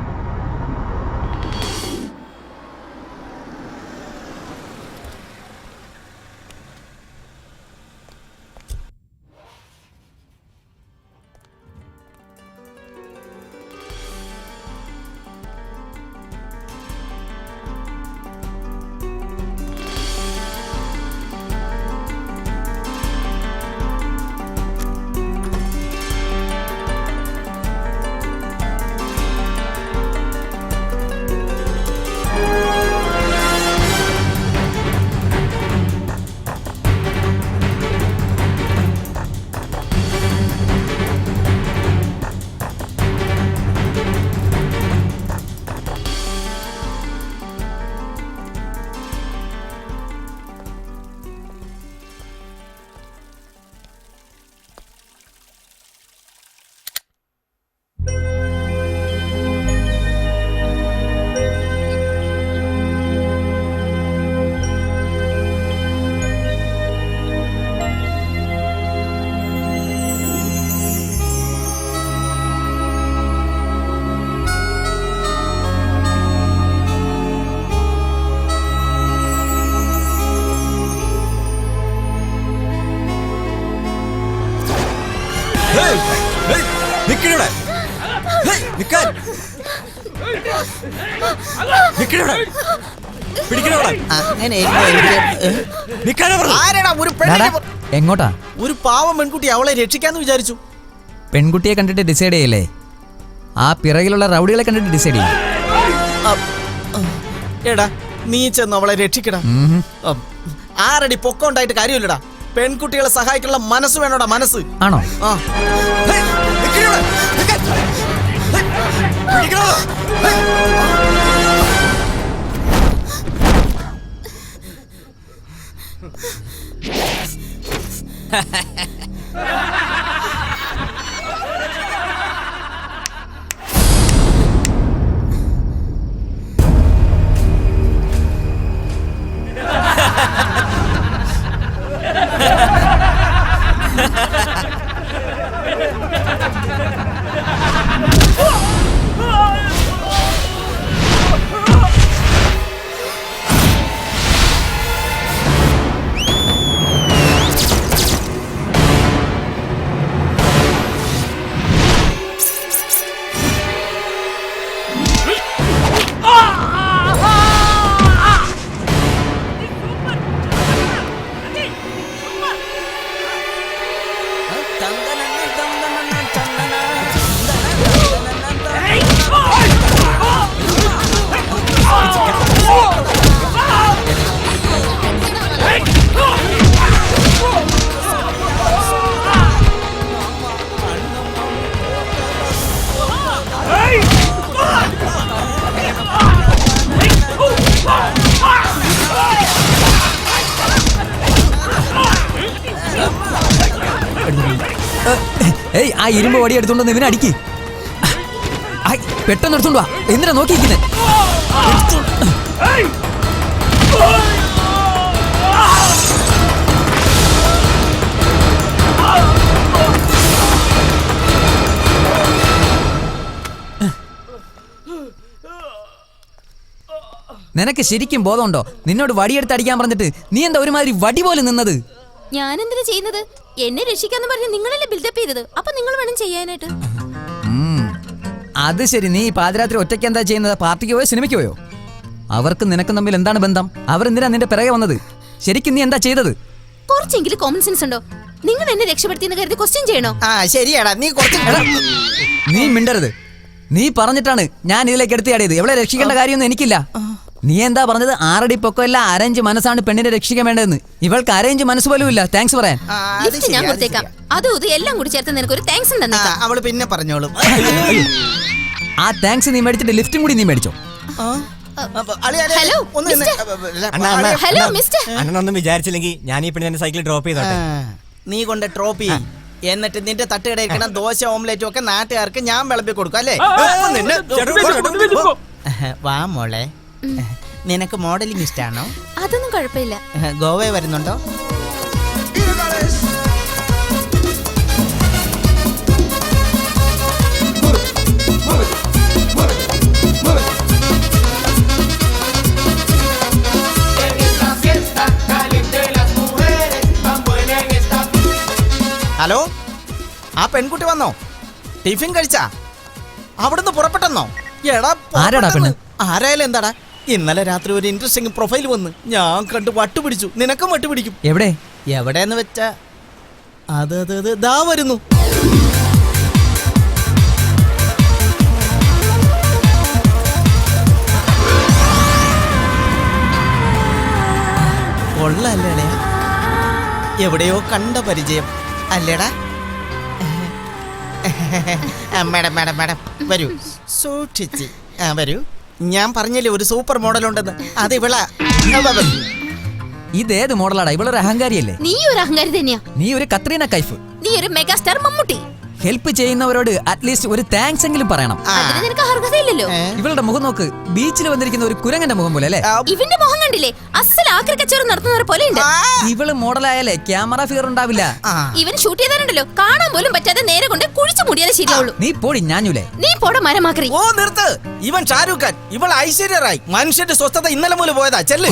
B: എങ്ങോട്ടാ?
C: ഒരു പാവം പെൺകുട്ടി, അവളെ രക്ഷിക്കാന്ന് വിചാരിച്ചു.
B: പെൺകുട്ടിയെ കണ്ടിട്ട് decide ചെയ്യല്ലേ, ആ പിറകിലുള്ള റൗഡികളെ കണ്ടിട്ട് ഡിസൈഡ് ചെയ്യും.
C: എടാ, നീ ചെന്ന് അവളെ രക്ഷിക്കടാ. 6 അടി പൊക്കം ഉണ്ടായിട്ട് കാര്യമില്ലടാ. പെൺകുട്ടികളെ സഹായിക്കാനുള്ള മനസ്സ് വേണോടാ, മനസ്സ്.
B: ആണോ?
C: ആ
A: ഏയ് ആ ഇരുമ്പ് വടി എടുത്തോണ്ട് ഇവനെ അടിക്ക്. പെട്ടെന്ന് എടുത്തോണ്ട് വാ. എന്തിനാ നോക്കിയിരിക്കുന്നേ? നിനക്ക് ശരിക്കും ബോധമുണ്ടോ? നിന്നോട് വടിയെടുത്ത് അടിക്കാൻ പറഞ്ഞിട്ട് നീ എന്താ ഒരുമാതിരി വടി പോലെ നിന്നത്?
J: ഞാൻ എന്തിനാ ചെയ്യുന്നത്? എന്നെ രക്ഷിക്കാന്ന് പറഞ്ഞ് നിങ്ങളല്ലേ ബിൽഡപ്പ് ചെയ്തത്. അപ്പൊ നിങ്ങൾ വേണം ചെയ്യാനായിട്ട്.
A: അത് ശരി. നീ പാതിരാത്രി ഒറ്റയ്ക്ക് എന്താ ചെയ്യുന്നത്? പാർട്ടിക്ക് പോയോ സിനിമയ്ക്ക് പോയോ? അവർക്ക് നിനക്കും തമ്മിൽ എന്താണ് ബന്ധം? അവരെന്തിനാ നിന്റെ പിറകെ വന്നത്? ശരിക്കും നീ എന്താ ചെയ്തത്?
J: കുറച്ചെങ്കിലും കോമൺ സെൻസ് ഉണ്ടോ? നിങ്ങൾ എന്നെ രക്ഷപ്പെടുത്തിയെന്ന് കരുതി ക്വസ്റ്റ്യൻ ചെയ്യണോ?
C: ശരിയാടാ, നീ
A: നീ മിണ്ടരുത്. നീ പറഞ്ഞിട്ടാണ് ഞാൻ ഇതിലേക്ക് എടുത്തിയാടിയത്. എവളെ രക്ഷിക്കേണ്ട കാര്യമൊന്നും എനിക്കില്ല. നീ എന്താ പറഞ്ഞത്? 6 അടി പൊക്കമല്ല, അരേഞ്ച് മനസ്സാണ് പെണ്ണിനെ രക്ഷിക്കാൻ വേണ്ടതെന്ന്. ഇവൾക്ക് അരേഞ്ച് മനസ്സ് പോലും ഇല്ല. താങ്ക്സ് പറയാൻ.
J: ഞാൻ കൊടുത്തേക്കാം. അതും ഇത് എല്ലാം കൂടി ചേർത്ത് നിനക്ക് ഒരു താങ്ക്സ് തന്നേക്കാം.
C: അവള് പിന്നെ പറഞ്ഞോളും.
A: ആ താങ്ക്സ് നീ മേടിച്ചിട്ട് ലിഫ്റ്റും കൂടി നീ മേടിച്ചോ.
J: Hello mister.
G: അണ്ണനൊന്നും വിചാരിച്ചില്ലെങ്കിൽ ഞാൻ ഈ പെണ്ണിനെ സൈക്കിൾ ഡ്രോപ്പ് ചെയ്തോട്ടെ.
C: നീ കൊണ്ട് ഡ്രോപ്പ് ചെയ്യും. എന്നിട്ട് നിന്റെ തട്ടുകടയിരിക്കണ ദോശ ഓംലെറ്റും ഒക്കെ നാട്ടുകാർക്ക് ഞാൻ വിളമ്പി കൊടുക്കും അല്ലേ? വാ മോളെ. നിനക്ക് മോഡലിംഗ് ഇഷ്ടാണോ?
J: അതൊന്നും കുഴപ്പമില്ല.
C: ഗോവ വരുന്നുണ്ടോ? ഹലോ, ആ പെൺകുട്ടി വന്നോ? ടിഫിൻ കഴിച്ചാ? അവിടുന്ന് പുറപ്പെട്ടെന്നോ?
A: ആരാടാ പെണ്ണ്?
C: ആരായാലും എന്താടാ? ഇന്നലെ രാത്രി ഒരു ഇൻട്രസ്റ്റിംഗ് പ്രൊഫൈൽ വന്ന് ഞാൻ കണ്ടു വട്ടുപിടിച്ചു. നിനക്കും വട്ടുപിടിക്കും.
A: എവിടെ?
C: എവിടെന്ന് വെച്ചാ അത് ദാ വരുന്നു. കൊള്ളല്ലേടാ, എവിടെയോ കണ്ട പരിചയം അല്ലേടാ? മാഡം മാഡം മാഡം വരൂ, സൂക്ഷിച്ച് വരൂ. ഞാൻ പറഞ്ഞില്ലേ ഒരു സൂപ്പർ മോഡൽ ഉണ്ടെന്ന്. അത് ഇവളാ.
A: ഇതേത് മോഡലാടാ? ഇവളൊരു അഹങ്കാരിയല്ലേ?
J: നീ ഒരു അഹങ്കാരി തന്നെയാ.
A: നീ ഒരു കത്രീന കൈഫ്.
J: നീ ഒരു മെഗാസ്റ്റാർ മമ്മൂട്ടി.
A: ഹെൽപ്പ് ചെയ്യുന്നവരോട് അറ്റ്ലീസ്റ്റ് ഒരു താങ്ക്സ് എങ്കിലും പറയണം.
J: അതിന് നിനക്ക് അർഹതയില്ലല്ലോ.
A: ഇവളുടെ മുഖം നോക്ക്. ബീച്ചിൽ വന്നിരിക്കുന്ന ഒരു കുരങ്ങന്റെ മുഖം പോലെ അല്ലേ?
J: ഇവന്റെ മുഖം കണ്ടില്ലേ? അസൽ ആക്രി കച്ചവടം നടത്തുന്നവരെ പോലെ ഉണ്ട്.
A: ഇവള് മോഡലായാലേ ക്യാമറ ഫിഗർ ഉണ്ടാവില്ല.
J: ഇവൻ ഷൂട്ട് ചെയ്താലുണ്ടല്ലോ കാണാൻ പോലും പറ്റാതെ നേരെ കൊണ്ട് കുഴിച്ചു മൂടിയാലേ ശരിയാവുള്ളൂ.
A: നീ പോടി ഞാഞ്ഞൂലേ.
J: നീ പോടെ മരമാക്രി.
C: ഓ നിർത്ത്. ഇവൻ ഷാരൂഖ് ഖാൻ, ഇവൾ ഐശ്വര്യ റായ്. മനുഷ്യന്റെ സ്വസ്ഥത ഇന്നലെ മുതൽ പോയതാ. ചെല്ല്.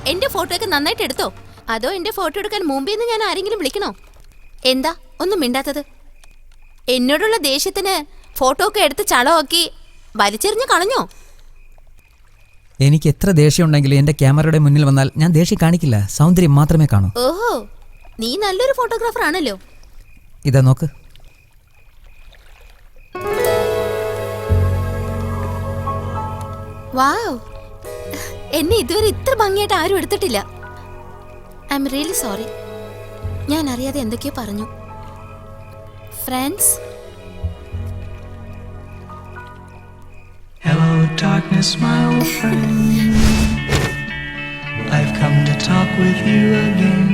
J: എന്റെ ഫോട്ടോ ഒക്കെ നന്നായിട്ട് എടുത്തോ? അതോ എന്റെ ഫോട്ടോ എടുക്കാൻ മുമ്പിൽ നിന്ന് ഞാൻ ആരെങ്കിലും വിളിക്കണോ? എന്താ ഒന്നും മിണ്ടാത്തത്? എന്നോടുള്ള ദേഷ്യത്തിന് ഫോട്ടോ ഒക്കെ എടുത്ത് ചളമാക്കി വലിച്ചെറിഞ്ഞ് കളഞ്ഞോ?
B: എനിക്ക് എത്ര ദേഷ്യം ഉണ്ടെങ്കിലും എൻ്റെ ക്യാമറയുടെ മുന്നിൽ വന്നാൽ ഞാൻ ദേഷ്യം കാണിക്കില്ല, സൗന്ദര്യം മാത്രമേ കാണൂ.
J: ഓഹോ, നീ നല്ലൊരു ഫോട്ടോഗ്രാഫർ ആണല്ലോ.
B: ഇതാ നോക്ക്.
J: വാവ്, എന്നെ ഇതുവരെ ഇത്ര ഭംഗിയായിട്ട് ആരും എടുത്തിട്ടില്ല. I am really sorry. ഞാൻ അറിയാതെ എന്തൊക്കെയോ പറഞ്ഞു. Friends,
L: Hello, darkness, my old friend. I've come to talk with you again.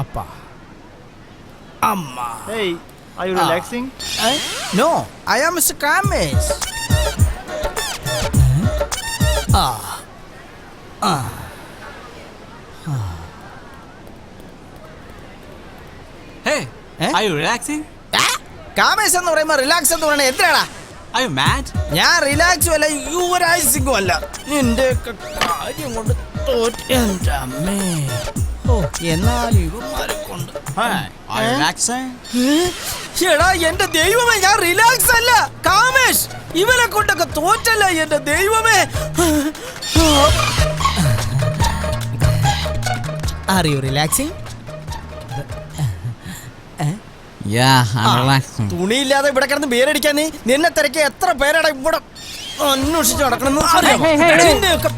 C: Appa. Amma.
L: Hey, are you relaxing?
C: No, I am Mr. Kamesh.
I: Hey, are you relaxing?
C: കാമേശ് എന്ന് പറയുമ്പോ relax എന്ന് പറയണേ എന്തിനാടാ?
I: Are you mad?
C: ഞാൻ റിലാക്സും അല്ല യുവരാജ് അല്ല. നിന്റെ കാര്യം കൊണ്ട് എന്റെ അമ്മേ. ഓ, എന്നാലും ഇവന്മാരെ കൊണ്ട്
I: Hey, are you relaxing?
C: എടാ എന്റെ ദൈവമേ, ഞാൻ റിലാക്സ് അല്ല കാമേഷ്. ഇവനെ കൊണ്ടൊക്കെ തോറ്റല്ല എന്റെ ദൈവമേ. Are you relaxing?
A: Yeah, I'm relaxing.
C: തുണിയില്ലാതെ ഇവിടെ കിടന്ന് ബേരടിക്കാൻ നീ നിന്നെ തിരക്കി എത്ര പേരാടാ ഇവിടെ അന്വേഷിച്ച് നടക്കണമെന്ന് അറിയാമോ? നിന്നെയൊക്കെ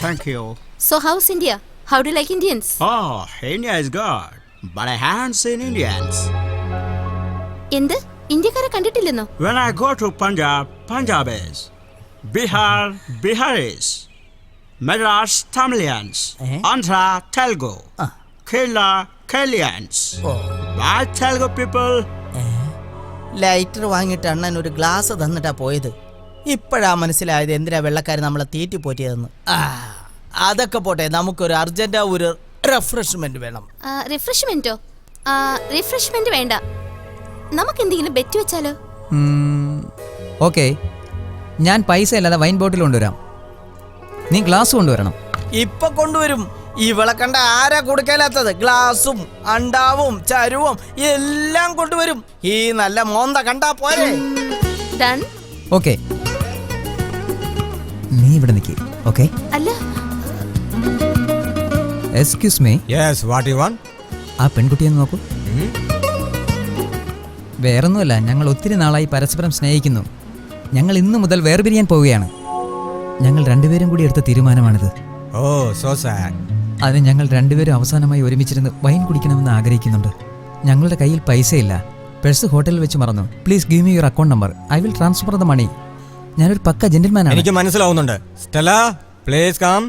I: Thank you.
J: so how's India? How do you like Indians?
I: Oh, India is good, but I haven't seen Indians.
J: എന്ത്, ഇന്ത്യക്കാരെ കണ്ടിട്ടില്ലെന്നോ?
I: When I go to Punjab, Punjabis, Bihar, Biharis, Madras, Tamilians, Andhra, Telugu, Kerala, Keralians. Bad Telugu people.
C: Lighter വാങ്ങിയിട്ട് അണ്ണൻ ഒരു glass തന്നിട്ടാ പോയത്. ഇപ്പോഴാ മനസ്സിലായത് എന്തിനാ വെള്ളക്കാർ നമ്മളെ തീറ്റി പോറ്റിയതെന്ന്. അതൊക്കെ പോട്ടെ, നമുക്കൊരു അർജന്റ് ഒരു റിഫ്രഷ്മെന്റ് വേണം.
J: റിഫ്രഷ്മെന്റോ? റിഫ്രഷ്മെന്റ് വേണ്ട, നമുക്ക് എന്തെങ്കിലും ബെറ്റ് വെച്ചാലോ?
B: ഓക്കെ, ഞാൻ പൈസ അല്ലാതെ വൈൻ ബോട്ടിൽ കൊണ്ടുവരാം, നീ ഗ്ലാസ് കൊണ്ടുവരണം.
C: ഇപ്പൊ കൊണ്ടുവരും. ഇവളെ കണ്ട ആരാ കൊടുക്കാത്തത്? ഗ്ലാസും അണ്ടാവും ചരുവും എല്ലാം കൊണ്ടുവരും. ഈ നല്ല മോന്ത കണ്ടാ പോരെ.
J: ഡൺ.
B: ഓക്കെ, നീ ഇവിടെ നിൽക്കി. ഓക്കെ,
J: അല്ല,
B: excuse me.
G: Yes, what you want?
B: ആ പെൺകുട്ടിയെ നോക്കൂ. വേറൊന്നുമല്ല, ഞങ്ങൾ ഒത്തിരി നാളായി പരസ്പരം സ്നേഹിക്കുന്നു. ഞങ്ങൾ ഇന്നു മുതൽ വേർപിരിയാൻ പോവുകയാണ്. ഞങ്ങൾ രണ്ടുപേരും കൂടി എടുത്ത തീരുമാനമാണിത്.
G: ഓ, സോ സാഡ്.
B: അതിന് ഞങ്ങൾ രണ്ടുപേരും അവസാനമായി ഒരുമിച്ചിരുന്ന് വൈൻ കുടിക്കണമെന്ന് ആഗ്രഹിക്കുന്നുണ്ട്. ഞങ്ങളുടെ കയ്യിൽ പൈസയില്ല, പേഴ്സ് ഹോട്ടലിൽ വെച്ച് മറന്നു. Please give me your account number, I will transfer the money. ഞാനൊരു പക്ക ജെന്റിൽമാനാണ്.
G: എനിക്ക് മനസ്സിലാവുന്നുണ്ട്. Stella, please come.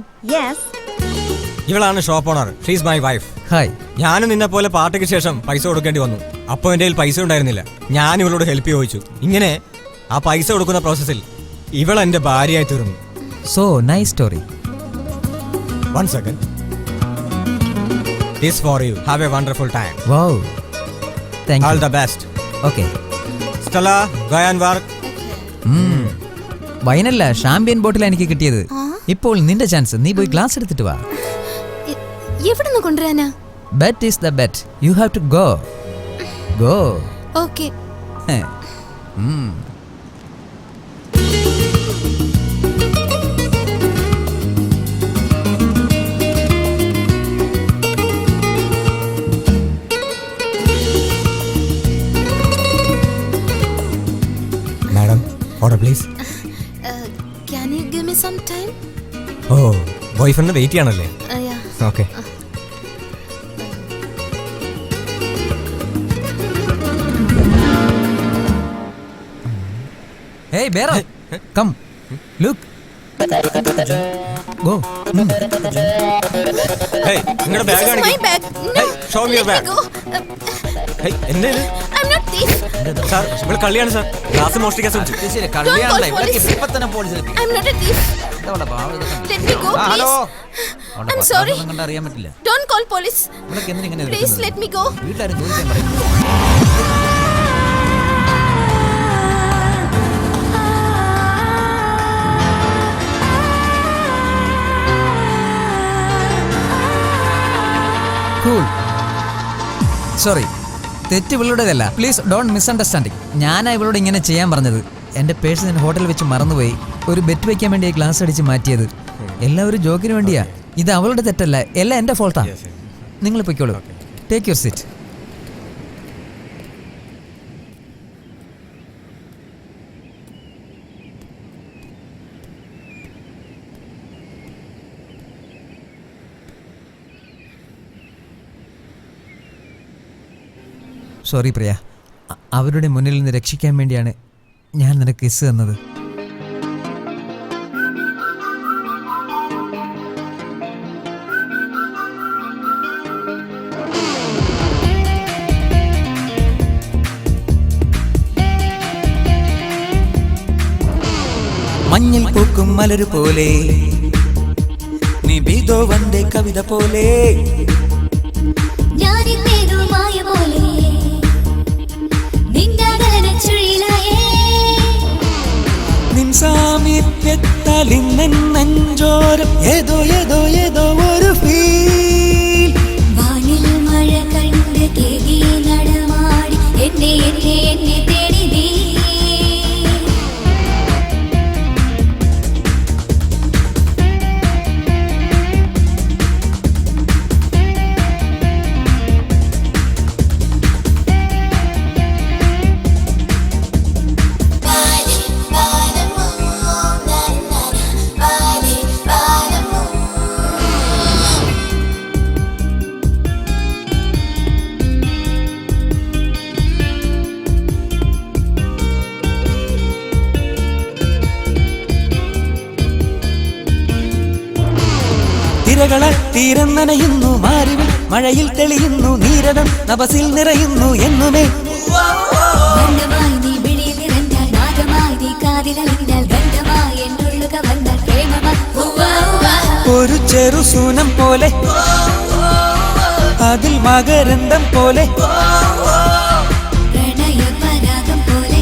G: ഇവളാണ് shop owner. She is my wife.
B: Hi.
G: ഞാനും നിന്നെ പോലെ പാർട്ടിക്ക് ശേഷം പൈസ കൊടുക്കേണ്ടി വന്നു. അപ്പോൾ എൻ്റെ കയ്യിൽ പൈസ ഉണ്ടായിരുന്നില്ല. ഞാൻ ഇവളോട് ഹെൽപ്പ് ചോദിച്ചു. ഇങ്ങനെ ആ പൈസ കൊടുക്കുന്ന പ്രോസസ്സിൽ ഇവൾ എൻ്റെ ഭാര്യയായി തീർന്നു.
B: So nice story.
G: One second. This for you. Have a wonderful time.
B: Wow. Thank
G: All
B: you.
G: the best.
B: Okay.
G: Stella, go and work.
B: വൈനല്ല, champagne ബോട്ടിലാണ് എനിക്ക് കിട്ടിയത്. ഇപ്പോൾ നിന്റെ ചാൻസ്. നീ പോയി ഗ്ലാസ് എടുത്തിട്ട് വാ.
J: എവിടെ നിന്ന് കൊണ്ടുവരാനാ?
B: Bet is the bet. You have to go. Go.
J: Okay.
G: Madam, order please.
J: Can you give me some time?
G: Oh, boyfriend wait ചെയ്യണല്ലേ?
J: Yeah.
G: Okay.
B: Hey, Bera. Come. Look. Go.
G: Hey, നിങ്ങളുടെ
J: This
G: bag
J: is my
G: കാണിക്ക്.
J: bag. No.
G: Hey, show me your
J: Let
G: bag.
J: me go.
G: Hey, എന്തേ ഇത്?
J: I'm not thief.
G: Sir ഇവിടെ കള്ളിയാണ് sir. Glass മോഷ്ടിക്കാൻ ശ്രമിച്ചു.
J: Don't call police. I'm not a thief. Let me go, please. I'm sorry.
B: അറിയാൻ പറ്റില്ല.
J: Don't call police.
B: ഇവിടൊക്കെ എന്തിനാ ഇങ്ങനെ
J: Please
B: എതിർക്കുന്നത്?
J: let me go.
B: വീട്ടുകാരും ചോദിക്കാൻ പറയും.
A: കൂൾ. സോറി, തെറ്റ് ഇവളുടേതല്ല. Please don't misunderstanding. ഞാനാ ഇവളോട് ഇങ്ങനെ ചെയ്യാൻ പറഞ്ഞത്. എൻ്റെ പേഴ്സ് ഞാൻ ഹോട്ടലിൽ വെച്ച് മറന്നുപോയി. ഒരു ബെറ്റ് വയ്ക്കാൻ വേണ്ടി ഗ്ലാസ് അടിച്ച് മാറ്റിയത്. എല്ലാവരും ജോക്കിന് വേണ്ടിയാ. ഇത് അവളുടെ തെറ്റല്ല, എല്ലാം എൻ്റെ ഫോൾട്ടാ. നിങ്ങൾ പൊയ്ക്കോളൂ. Take your seat. സോറി പ്രിയ, അവരുടെ മുന്നിൽ നിന്ന് രക്ഷിക്കാൻ വേണ്ടിയാണ് ഞാൻ നിനക്ക് കിസ് തന്നത്.
B: മഞ്ഞിൽ പൂക്കും മലരു പോലെ നീ ബീതോവന്റെ കവിത പോലെ നിൻ സാമീപ്യത്താൽ ഇന്നെൻ നെഞ്ചോരം ഏതോ ഏതോ ഏതോ ഒരു ഫീൽ.
K: വാനിൽ മഴ കണ്ട് തേടി നടമാടി എന്നെ എന്നെ എന്നെ തേടി നീ
B: തിരകളാൽ തീരം നനയുന്നു, മാറിവിൽ മഴയിൽ തെളിയുന്നു, നീരകം നഭസിൽ നിറയുന്നു എന്നുമേ.
K: ഗന്ധമായി നീ വിളിയിൽ നിറഞ്ഞാൽ നാഗമായി നീ കാതിലറിഞ്ഞാൽ ഗന്ധമായി എന്നുള്ളുക വന്നാൽ പ്രേമമായി
B: ഒരു ചെറു സൂനം പോലെ അതിൽ മകരന്തം പോലെ
K: പ്രണയ പരാഗം പോലെ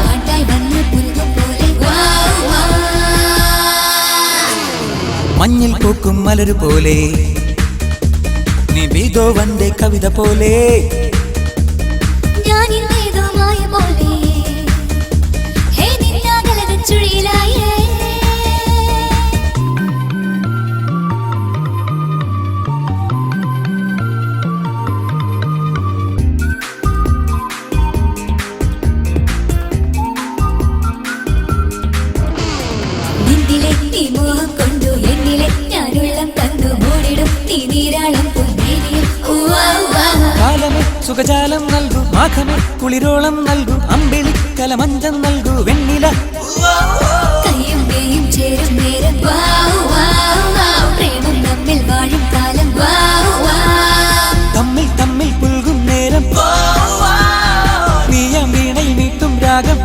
K: പാട്ടായി വന്ന് പുൽകും പോലെ
B: മഞ്ഞിൽ പൂക്കും മലരു പോലെ നീ ബീതോവന്റെ കവിത പോലെ
K: ഞാനിന്നേതോ മായ പോലെ ഹേ നിന്നാകലത ചുഴിയിലായേ നിന്നിലെ നീ മോഹം കൊണ്ടു എന്നിലെ ഞാനുള്ളം തന്നു മൂടിടും നീ നീരാളം പൊന്നേരിയും
B: കാലമേ സുഖജാലം നൽകൂ, മാഘമേ കുളിരോളം നൽകൂ, അമ്പിളി കലമഞ്ചം നൽകൂ, വെണ്ണില
K: കയ്യും മേയും ചേരും നേരം പ്രേമം നമ്മിൽ വാഴും കാലം
B: തമ്മിൽ തമ്മിൽ പുൽകും നേരം നീയാം വീണയിൽ മീട്ടും രാഗം.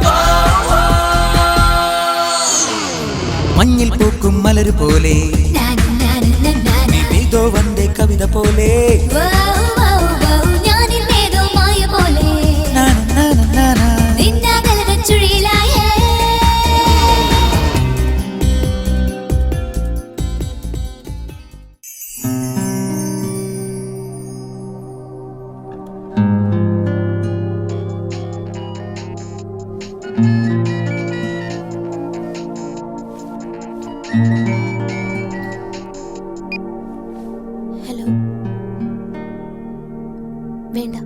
B: മഞ്ഞിൽ പൂക്കും മലരു പോലെ നീ ബീതോവന്റെ കവിത പോലെ
K: ഞാനിന്നേതോ മായ പോലെ നിന്നാകലത ചുഴിയിലായേ
J: ഹലോ. വേണ്ട,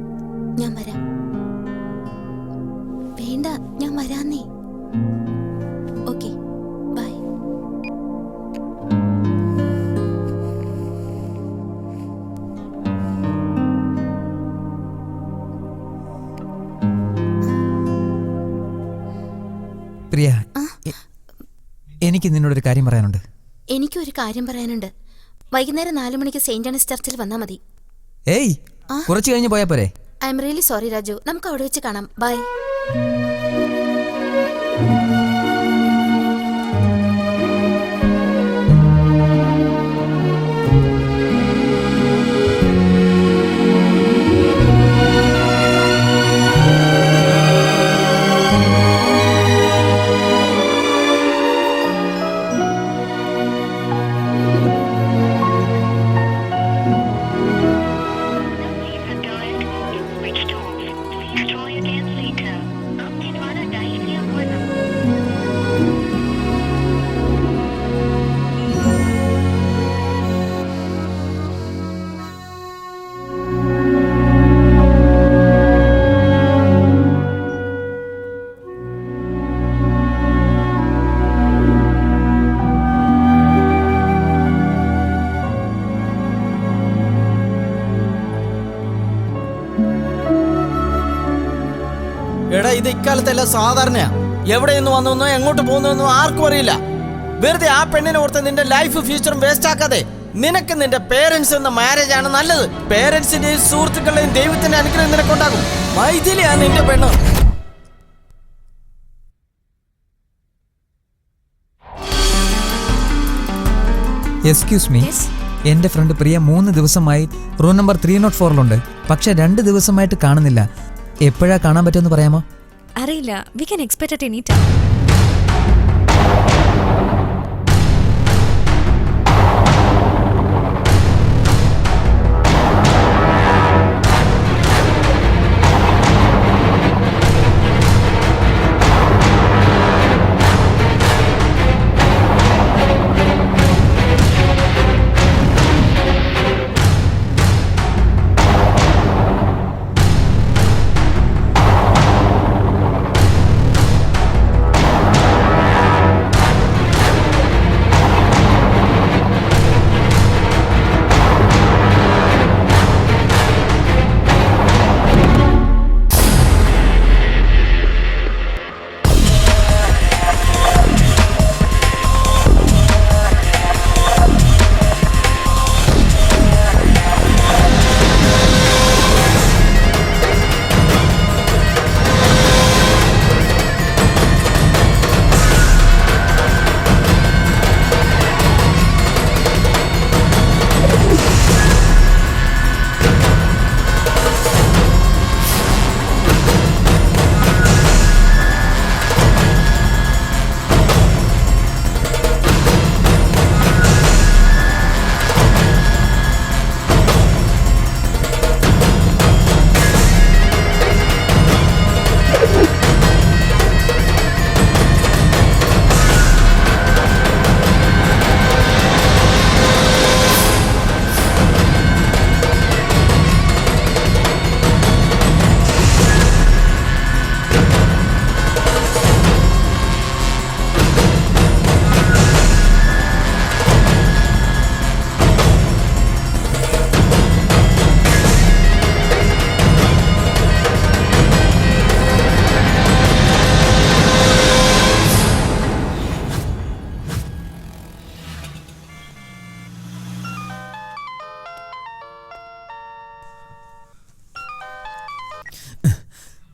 J: ഞാൻ വരാം. വേണ്ട, ഞാൻ വരാന്നേ. Okay, by.
A: പ്രിയ, എനിക്ക് നിന്നോടൊരു കാര്യം പറയാനുണ്ട്.
J: എനിക്കൊരു കാര്യം പറയാനുണ്ട്. വൈകുന്നേരം 4 മണിക്ക് സെയിന്റ് ആൻസ് ചർച്ചിൽ വന്നാൽ മതി.
A: ഏയ്, കുറച്ച് കഴിഞ്ഞ് പോയാ പോരെ?
J: I am really sorry Raju. നമുക്ക് അവിടെ വെച്ച് കാണാം. ബൈ.
C: എടാ, ഇത് ഇക്കാലത്തെല്ലാം സാധാരണയാ. എവിടെ നിന്ന് വന്നു എങ്ങോട്ട് പോകുന്നു ആർക്കും അറിയില്ല. വെറുതെ ആ പെണ്ണിനെ ഓർത്ത് നിന്റെ ലൈഫ് ഫ്യൂച്ചറും വേസ്റ്റ് ആക്കാതെ നിനക്ക് നിന്റെ പേരൻസ് എന്ന മാരേജ് ആണ് നല്ലത്. പേരൻസിന്റെയും സുഹൃത്തുക്കളുടെയും ദൈവത്തിന്റെ അനുഗ്രഹം നിനക്കുണ്ടാകും. മൈഥിലിയാണ് നിന്റെ പെണ്ണ്.
B: എക്സ്ക്യൂസ് മീ, എൻ്റെ ഫ്രണ്ട് പ്രിയ 3 ദിവസമായി റൂം നമ്പർ 304 പക്ഷെ 2 ദിവസമായിട്ട് കാണുന്നില്ല. എപ്പോഴാ കാണാൻ പറ്റുമെന്ന് പറയാമോ?
F: അറിയില്ല. We can expect at any time.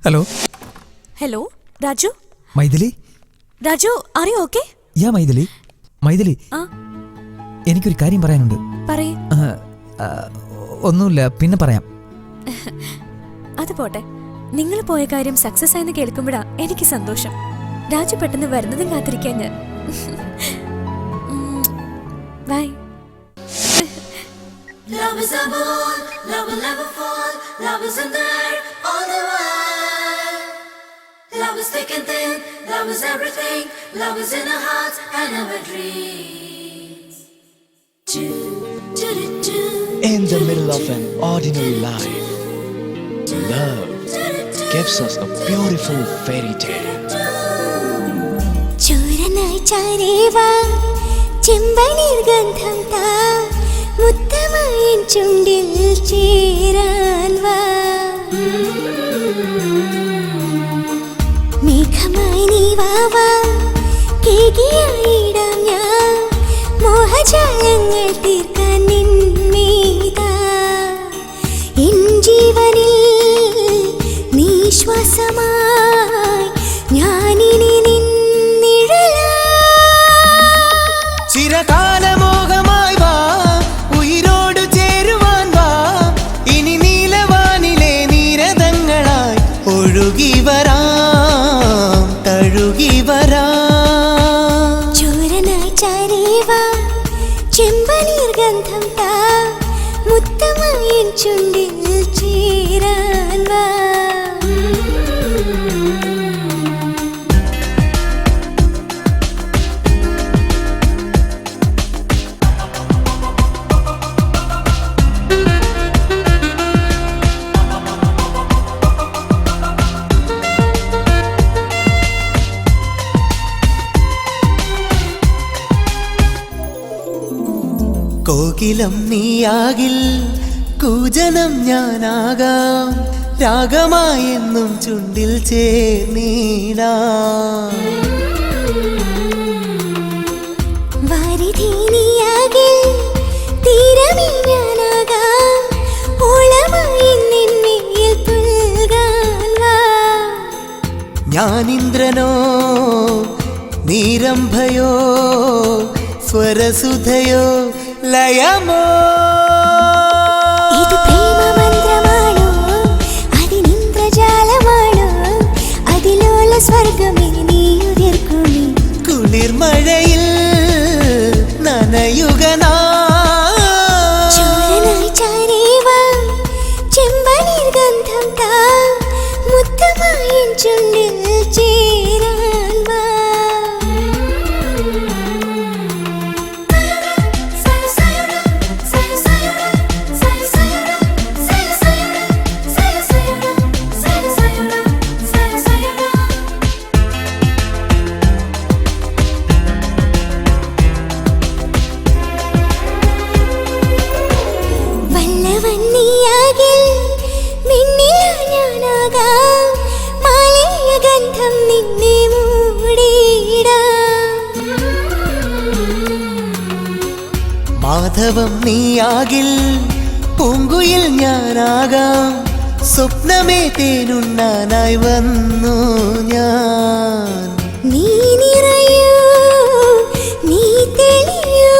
B: Hello
F: hello Raju.
B: Maithili.
F: Raju, are you okay?
B: Yeah Maithili. Maithili, എനിക്കൊരു കാര്യം പറയാനുണ്ട്.
F: പറയ്.
B: ഒന്നുമില്ല, പിന്നെ പറയാം.
F: അത് പോട്ടെ. നിങ്ങൾ പോയ കാര്യം സക്സസ് ആയെന്ന് കേൾക്കുമ്പോഴാ എനിക്ക് സന്തോഷം. രാജു പെട്ടെന്ന് വരുന്നതും കാത്തിരിക്കാൻ ഞാൻ. By.
M: Love is a ball, love will never fall. Love is in there all the while. Love is thick and thin, love is everything. Love is in our hearts and our dreams.
L: In the middle of an ordinary life, love gives us a beautiful fairy tale.
M: ചോരനായി ചാരേവാ ചെമ്പനീർ ഗന്ധം താ മുത്തമായി ചുണ്ടിൽ ചേരാൻ വാ മേഘമായി നീ വാവാ കേകിയായിടാം ഞാൻ മോഹജാലങ്ങൾ തീർക്കാൻ നിൻമീതാ N ജീവനിൽ ശ്വാസമായി ഞാനിനി നിന്നിഴലാ
C: ചിരകാലമോഹമായി വാ ഉയിരോട് ചേരുവാൻ വാ ഇനി നീലവാനിലെ നീരതങ്ങളായി ഒഴുകി വരാം തഴുകി വരാം
M: ചോരനായി ചാരേവാ ചെമ്പനീർ ഗന്ധം താ മുത്തമായി ചുണ്ടിൽ ചേരാൻ വാ
C: കോകിലം നീയാകിൽ കൂജനം ഞാനാകാം രാഗമായെന്നും ചുണ്ടിൽ ചേർന്നീടാം
M: വാരിധീനിയാകിൽ തീരമേ ഞാനാകാം ഓളമായി നിന്നിൽ പുൽകാൻ വാ
C: ഞാനിന്ദ്രനോ നീരംഭയോ സ്വരസുധയോ ലയമോ
M: ഇത് പ്രേമമന്ത്രമാണോ അതിനിന്ദ്രജാലമാണോ അതിലോല സ്വർഗമേ നീ ഉയർക്കുമി
C: കുളിർമഴയിൽ നനയുകനാ
M: ചോരനായി ചാരേവാ ചെമ്പനീർ ഗന്ധം താ മുത്തമായി ചുണ്ടിൽ ചേരാൻ വാ വല്ലവന്നിയാകിൽ മിന്നില ഞാനാകാം മാലിന്യ ഗന്ധം നിന്നെ മൂടിയിടാം
C: മാധവം നീയാകിൽ പൂങ്കുയിൽ ഞാനാകാം സ്വപ്നമേ തേനുണ്ണാനായി വന്നു ഞാൻ
M: നീ നിറയൂ നീ തെളിയൂ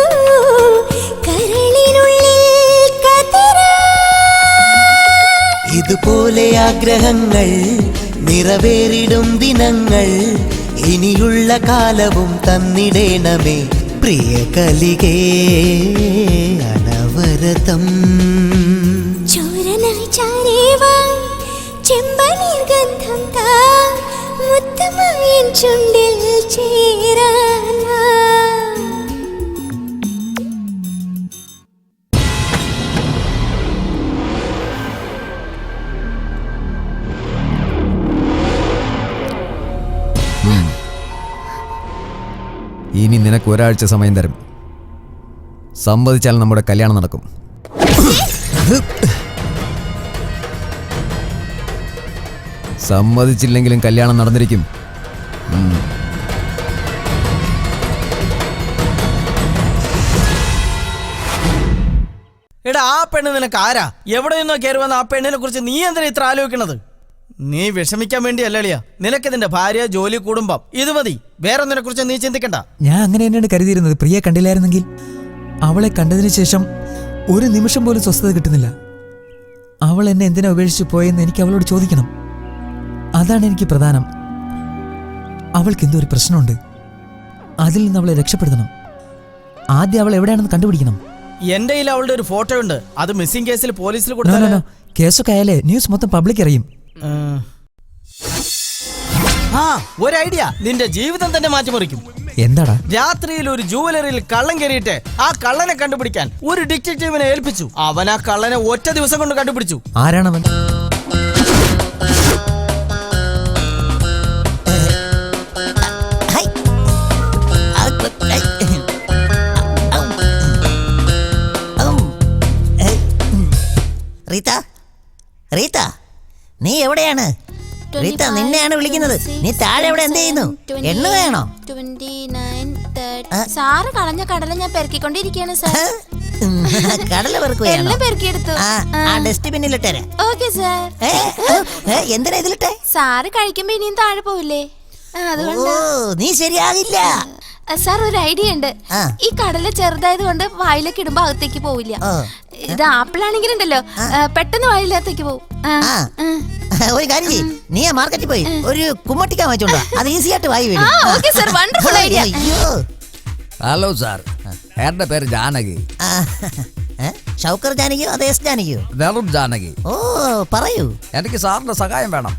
M: കരളിനുള്ളിൽ കതിരാ
C: ഇതുപോലെ ആഗ്രഹങ്ങൾ നിറവേറിടും ദിനങ്ങൾ ഇനിയുള്ള കാലവും തന്നിടേണമേ പ്രിയ കലികേ അനവരതം
M: ചോരനായി ചാരേവാ ചെമ്പനീർ ഗന്ധം താ മുത്തമായി ചുണ്ടിൽ ചേരാൻ വാ
A: ഇനി നിനക്ക് ഒരാഴ്ച സമയം തരും. സമ്മതിച്ചാൽ നമ്മുടെ കല്യാണം നടക്കും. സമ്മതിച്ചില്ലെങ്കിലും കല്യാണം നടന്നിരിക്കും.
C: എടാ ആ പെണ്ണ് നിനക്ക് ആരാ? എവിടെ നിന്നോ കയറി വന്ന ആ പെണ്ണിനെ കുറിച്ച് നീ എന്തിനാ ഇത്ര ആലോചിക്കണത്? നീ വിഷമിക്കാൻ വേണ്ടിയല്ലിയാ. നിനക്ക് നിന്റെ ഭാര്യ, ജോലി, കുടുംബം ഇത് മതി. വേറെ ഒന്നിനെ കുറിച്ച് നീ ചിന്തിക്കണ്ട.
B: ഞാൻ അങ്ങനെ തന്നെയാണ് കരുതിയിരുന്നത്. പ്രിയെ കണ്ടില്ലായിരുന്നെങ്കിൽ അവളെ കണ്ടതിന് ശേഷം ഒരു നിമിഷം പോലും സ്വസ്ഥത കിട്ടുന്നില്ല. അവൾ എന്നെ എന്തിനാ ഉപേക്ഷിച്ച് പോയെന്ന് എനിക്ക് അവളോട് ചോദിക്കണം. അതാണ് എനിക്ക് പ്രധാനം. അവൾക്ക് എന്തോ ഒരു പ്രശ്നമുണ്ട്. അതിൽ നിന്ന് അവളെ രക്ഷപ്പെടുത്തണം. ആദ്യം അവൾ എവിടെയാണെന്ന് കണ്ടുപിടിക്കണം.
C: എന്റെ കയ്യിൽ അവളുടെ ഒരു ഫോട്ടോ ഉണ്ട്. അത് മിസ്സിംഗ് കേസിൽ പോലീസിൽ
B: No,
C: കൊടുത്താൽ
B: no, no. കേസൊക്കെ ആയാലേ ന്യൂസ് മൊത്തം പബ്ലിക് അറിയും.
C: ആ ഒരു ഐഡിയ നിന്റെ ജീവിതം തന്നെ മാറ്റിമറിക്കും.
B: എന്താടാ?
C: രാത്രിയിൽ ഒരു ജുവലറിയിൽ കള്ളൻ കയറിയിട്ട് ആ കള്ളനെ കണ്ടുപിടിക്കാൻ ഒരു ഡിറ്റക്റ്റീവിനെ ഏൽപ്പിച്ചു. അവൻ ആ കള്ളനെ ഒറ്റ ദിവസം കൊണ്ട് കണ്ടുപിടിച്ചു.
B: ആരാണവൻ?
N: റീത്ത, റീത്ത, നീ എവിടെയാണ്? റീത്ത, നിന്നെയാണ് വിളിക്കുന്നത്. നീ താഴെ എവിടെ എന്ത് ചെയ്യുന്നു? എണ്ണ വേണോ?
J: സാറ് കളഞ്ഞ കടല ഞാൻ പെരക്കിക്കൊണ്ടിരിക്കുകയാണ് സാർ.
N: കടല പെറുക്കുകയാണോ?
J: എല്ലാം പെറുക്കിയെടുത്തു.
N: ആ ഡസ്റ്റ്ബിന്നിലിട്ടേരാ.
J: Okay sir.
N: എന്തിനാ ഇതിലിട്ടെ?
J: സാറ് കഴിക്കുമ്പോ ഇനിയും താഴെ പോവില്ലേ, അതുകൊണ്ട്.
N: ഓ നീ ശരിയാകില്ല.
J: സാർ ഒരു ഐഡിയ ഉണ്ട്. ഈ കടല ചെറുതായത് കൊണ്ട് വായിലേക്ക് ഇടുമ്പോ അകത്തേക്ക് പോവില്ല. ഇത് ആപ്പിൾ ആണെങ്കിലുണ്ടല്ലോ പെട്ടെന്ന് വായിലകത്തേക്ക് പോവും.
N: ഒരു കാര്യം ചെയ്യ്, നീ ആ മാർക്കറ്റിൽ പോയി ഒരു കുമ്മട്ടിക്കാൻ വെച്ചോണ്ടാ, അത് ഈസി ആയിട്ട് വായി വരും.
J: Okay sir, wonderful idea.
A: Hello sir, എന്റെ പേര് ജാനകി.
N: ഷൗക്കർ ജാനകിയോ അതേ എസ് ജാനകിയോ?
A: വെറും ജാനകി.
N: ഓ പറയൂ.
A: എനിക്ക് സാറിന്റെ സഹായം വേണം.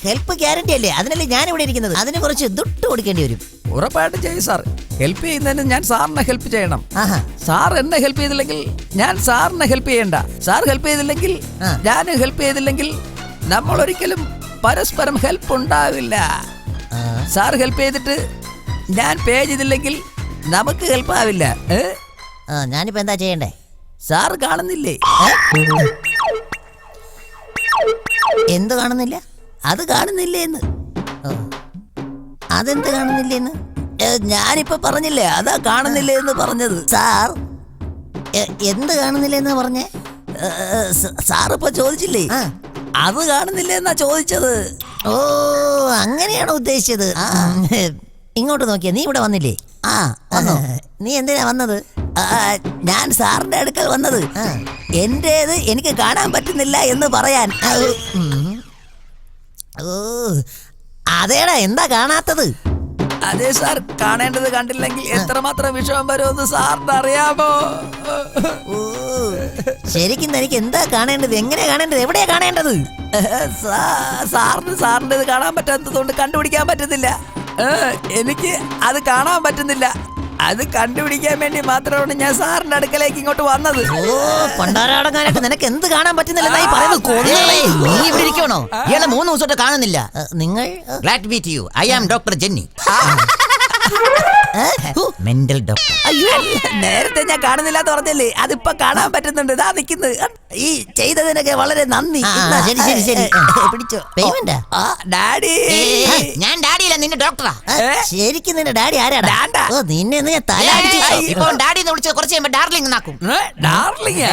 N: ഹെൽപ്പ് ഗ്യാരണ്ടി അല്ലേ, അതിനല്ലേ ഞാൻ ഇവിടെ ഇരിക്കുന്നത്. അതിന് കുറച്ച് ദുട്ട് കൊടുക്കേണ്ടി വരും.
A: ഉറപ്പായിട്ടും ചെയ്യും സാർ. ഹെൽപ്പ് ചെയ്യുന്നതിന് ഞാൻ സാറിനെ ഹെൽപ്പ് ചെയ്യണം. സാർ എന്നെ ഹെൽപ്പ് ചെയ്തില്ലെങ്കിൽ ഞാൻ സാറിനെ ഹെൽപ്പ് ചെയ്യണ്ട. സാർ ഹെൽപ്പ് ചെയ്തില്ലെങ്കിൽ ഞാൻ ഹെൽപ്പ് ചെയ്തില്ലെങ്കിൽ നമ്മൾ ഒരിക്കലും പരസ്പരം ഹെൽപ്പ് ഉണ്ടാവില്ല. സാർ ഹെൽപ്പ് ചെയ്തിട്ട് ഞാൻ പേ ചെയ്തില്ലെങ്കിൽ നമുക്ക് ഹെൽപ്പ് ആവില്ല.
N: ഞാനിപ്പോ എന്താ ചെയ്യണ്ടേ?
A: സാർ കാണുന്നില്ലേ?
N: എന്ത് കാണുന്നില്ല?
A: അത് കാണുന്നില്ലേന്ന്.
N: അതെന്ത് കാണുന്നില്ലേന്ന്?
A: ഞാനിപ്പോ പറഞ്ഞില്ലേ, അതാ കാണുന്നില്ലേ എന്ന് പറഞ്ഞത്.
N: സാർ എന്ത് കാണുന്നില്ലെന്ന് പറഞ്ഞേ?
A: സാറിപ്പോ ചോദിച്ചില്ലേ, അത് കാണുന്നില്ലെന്നാ ചോദിച്ചത്.
N: ഓ അങ്ങനെയാണോ ഉദ്ദേശിച്ചത്? ഇങ്ങോട്ട് നോക്കിയാ, നീ ഇവിടെ വന്നില്ലേ? നീ എന്തിനാ വന്നത്?
A: ഞാൻ സാറിന്റെ അടുക്കൽ വന്നത് എന്റേത് എനിക്ക് കാണാൻ പറ്റുന്നില്ല എന്ന് പറയാൻ.
N: ഓ അതേടാ, എന്താ കാണാത്തത്?
A: അതെ സാർ, കാണേണ്ടത് കണ്ടില്ലെങ്കിൽ എത്രമാത്രം വിഷമം വരുമെന്ന് സാറിന് അറിയാമോ?
N: ശരിക്കും എനിക്ക് എന്താ കാണേണ്ടത്? എങ്ങനെയാ കാണേണ്ടത്? എവിടെയാ കാണേണ്ടത്?
A: സാറിന് കാണാൻ പറ്റാത്തതുകൊണ്ട് കണ്ടുപിടിക്കാൻ പറ്റുന്നില്ല. എനിക്ക് അത് കാണാൻ പറ്റുന്നില്ല. അത് കണ്ടുപിടിക്കാൻ വേണ്ടി മാത്രമാണ് ഞാൻ സാറിന്റെ അടുക്കലേക്ക് ഇങ്ങോട്ട് വന്നത്.
N: ഓ പണ്ടാരടങ്ങാനായിട്ട് നിനക്ക് എന്ത് കാണാൻ പറ്റുന്നില്ലെന്നായി പറയുന്നത്? നീ ഇവിടെ ഇരിക്കണോ? ഇയാളെ 3 ദിവസമായിട്ട് കാണുന്നില്ല. നിങ്ങൾ glad meet you. I am doctor Jenny, mental doctor.
A: അയ്യോ, നേരത്തെ ഞാൻ കാണുന്നില്ലാന്ന് പറഞ്ഞല്ലേ, അതിപ്പോ കാണാൻ പറ്റുന്നുണ്ട്. ഇതാ നിക്കുന്നത്. ഈ ചെയ്തതിനൊക്കെ വളരെ നന്ദി.
N: ശരി ശരി ശരി, പിടിച്ചോ. പേയ്മെന്റ്?
A: ഡാഡി.
N: ഞാൻ ഡാഡിയല്ല, നിന്റെ ഡോക്ടറാ. ശരിക്കും നിന്റെ ഡാഡി ആരാടാ? ഓ നിന്നെ ഞാൻ തല അടിച്ചു. ഇപ്പൊ ഡാഡി എന്ന് വിളിച്ചത് കുറച്ച് കഴിയുമ്പോ ഡാർലിംഗ് നാക്കും.
A: ഡാർലിംഗ്?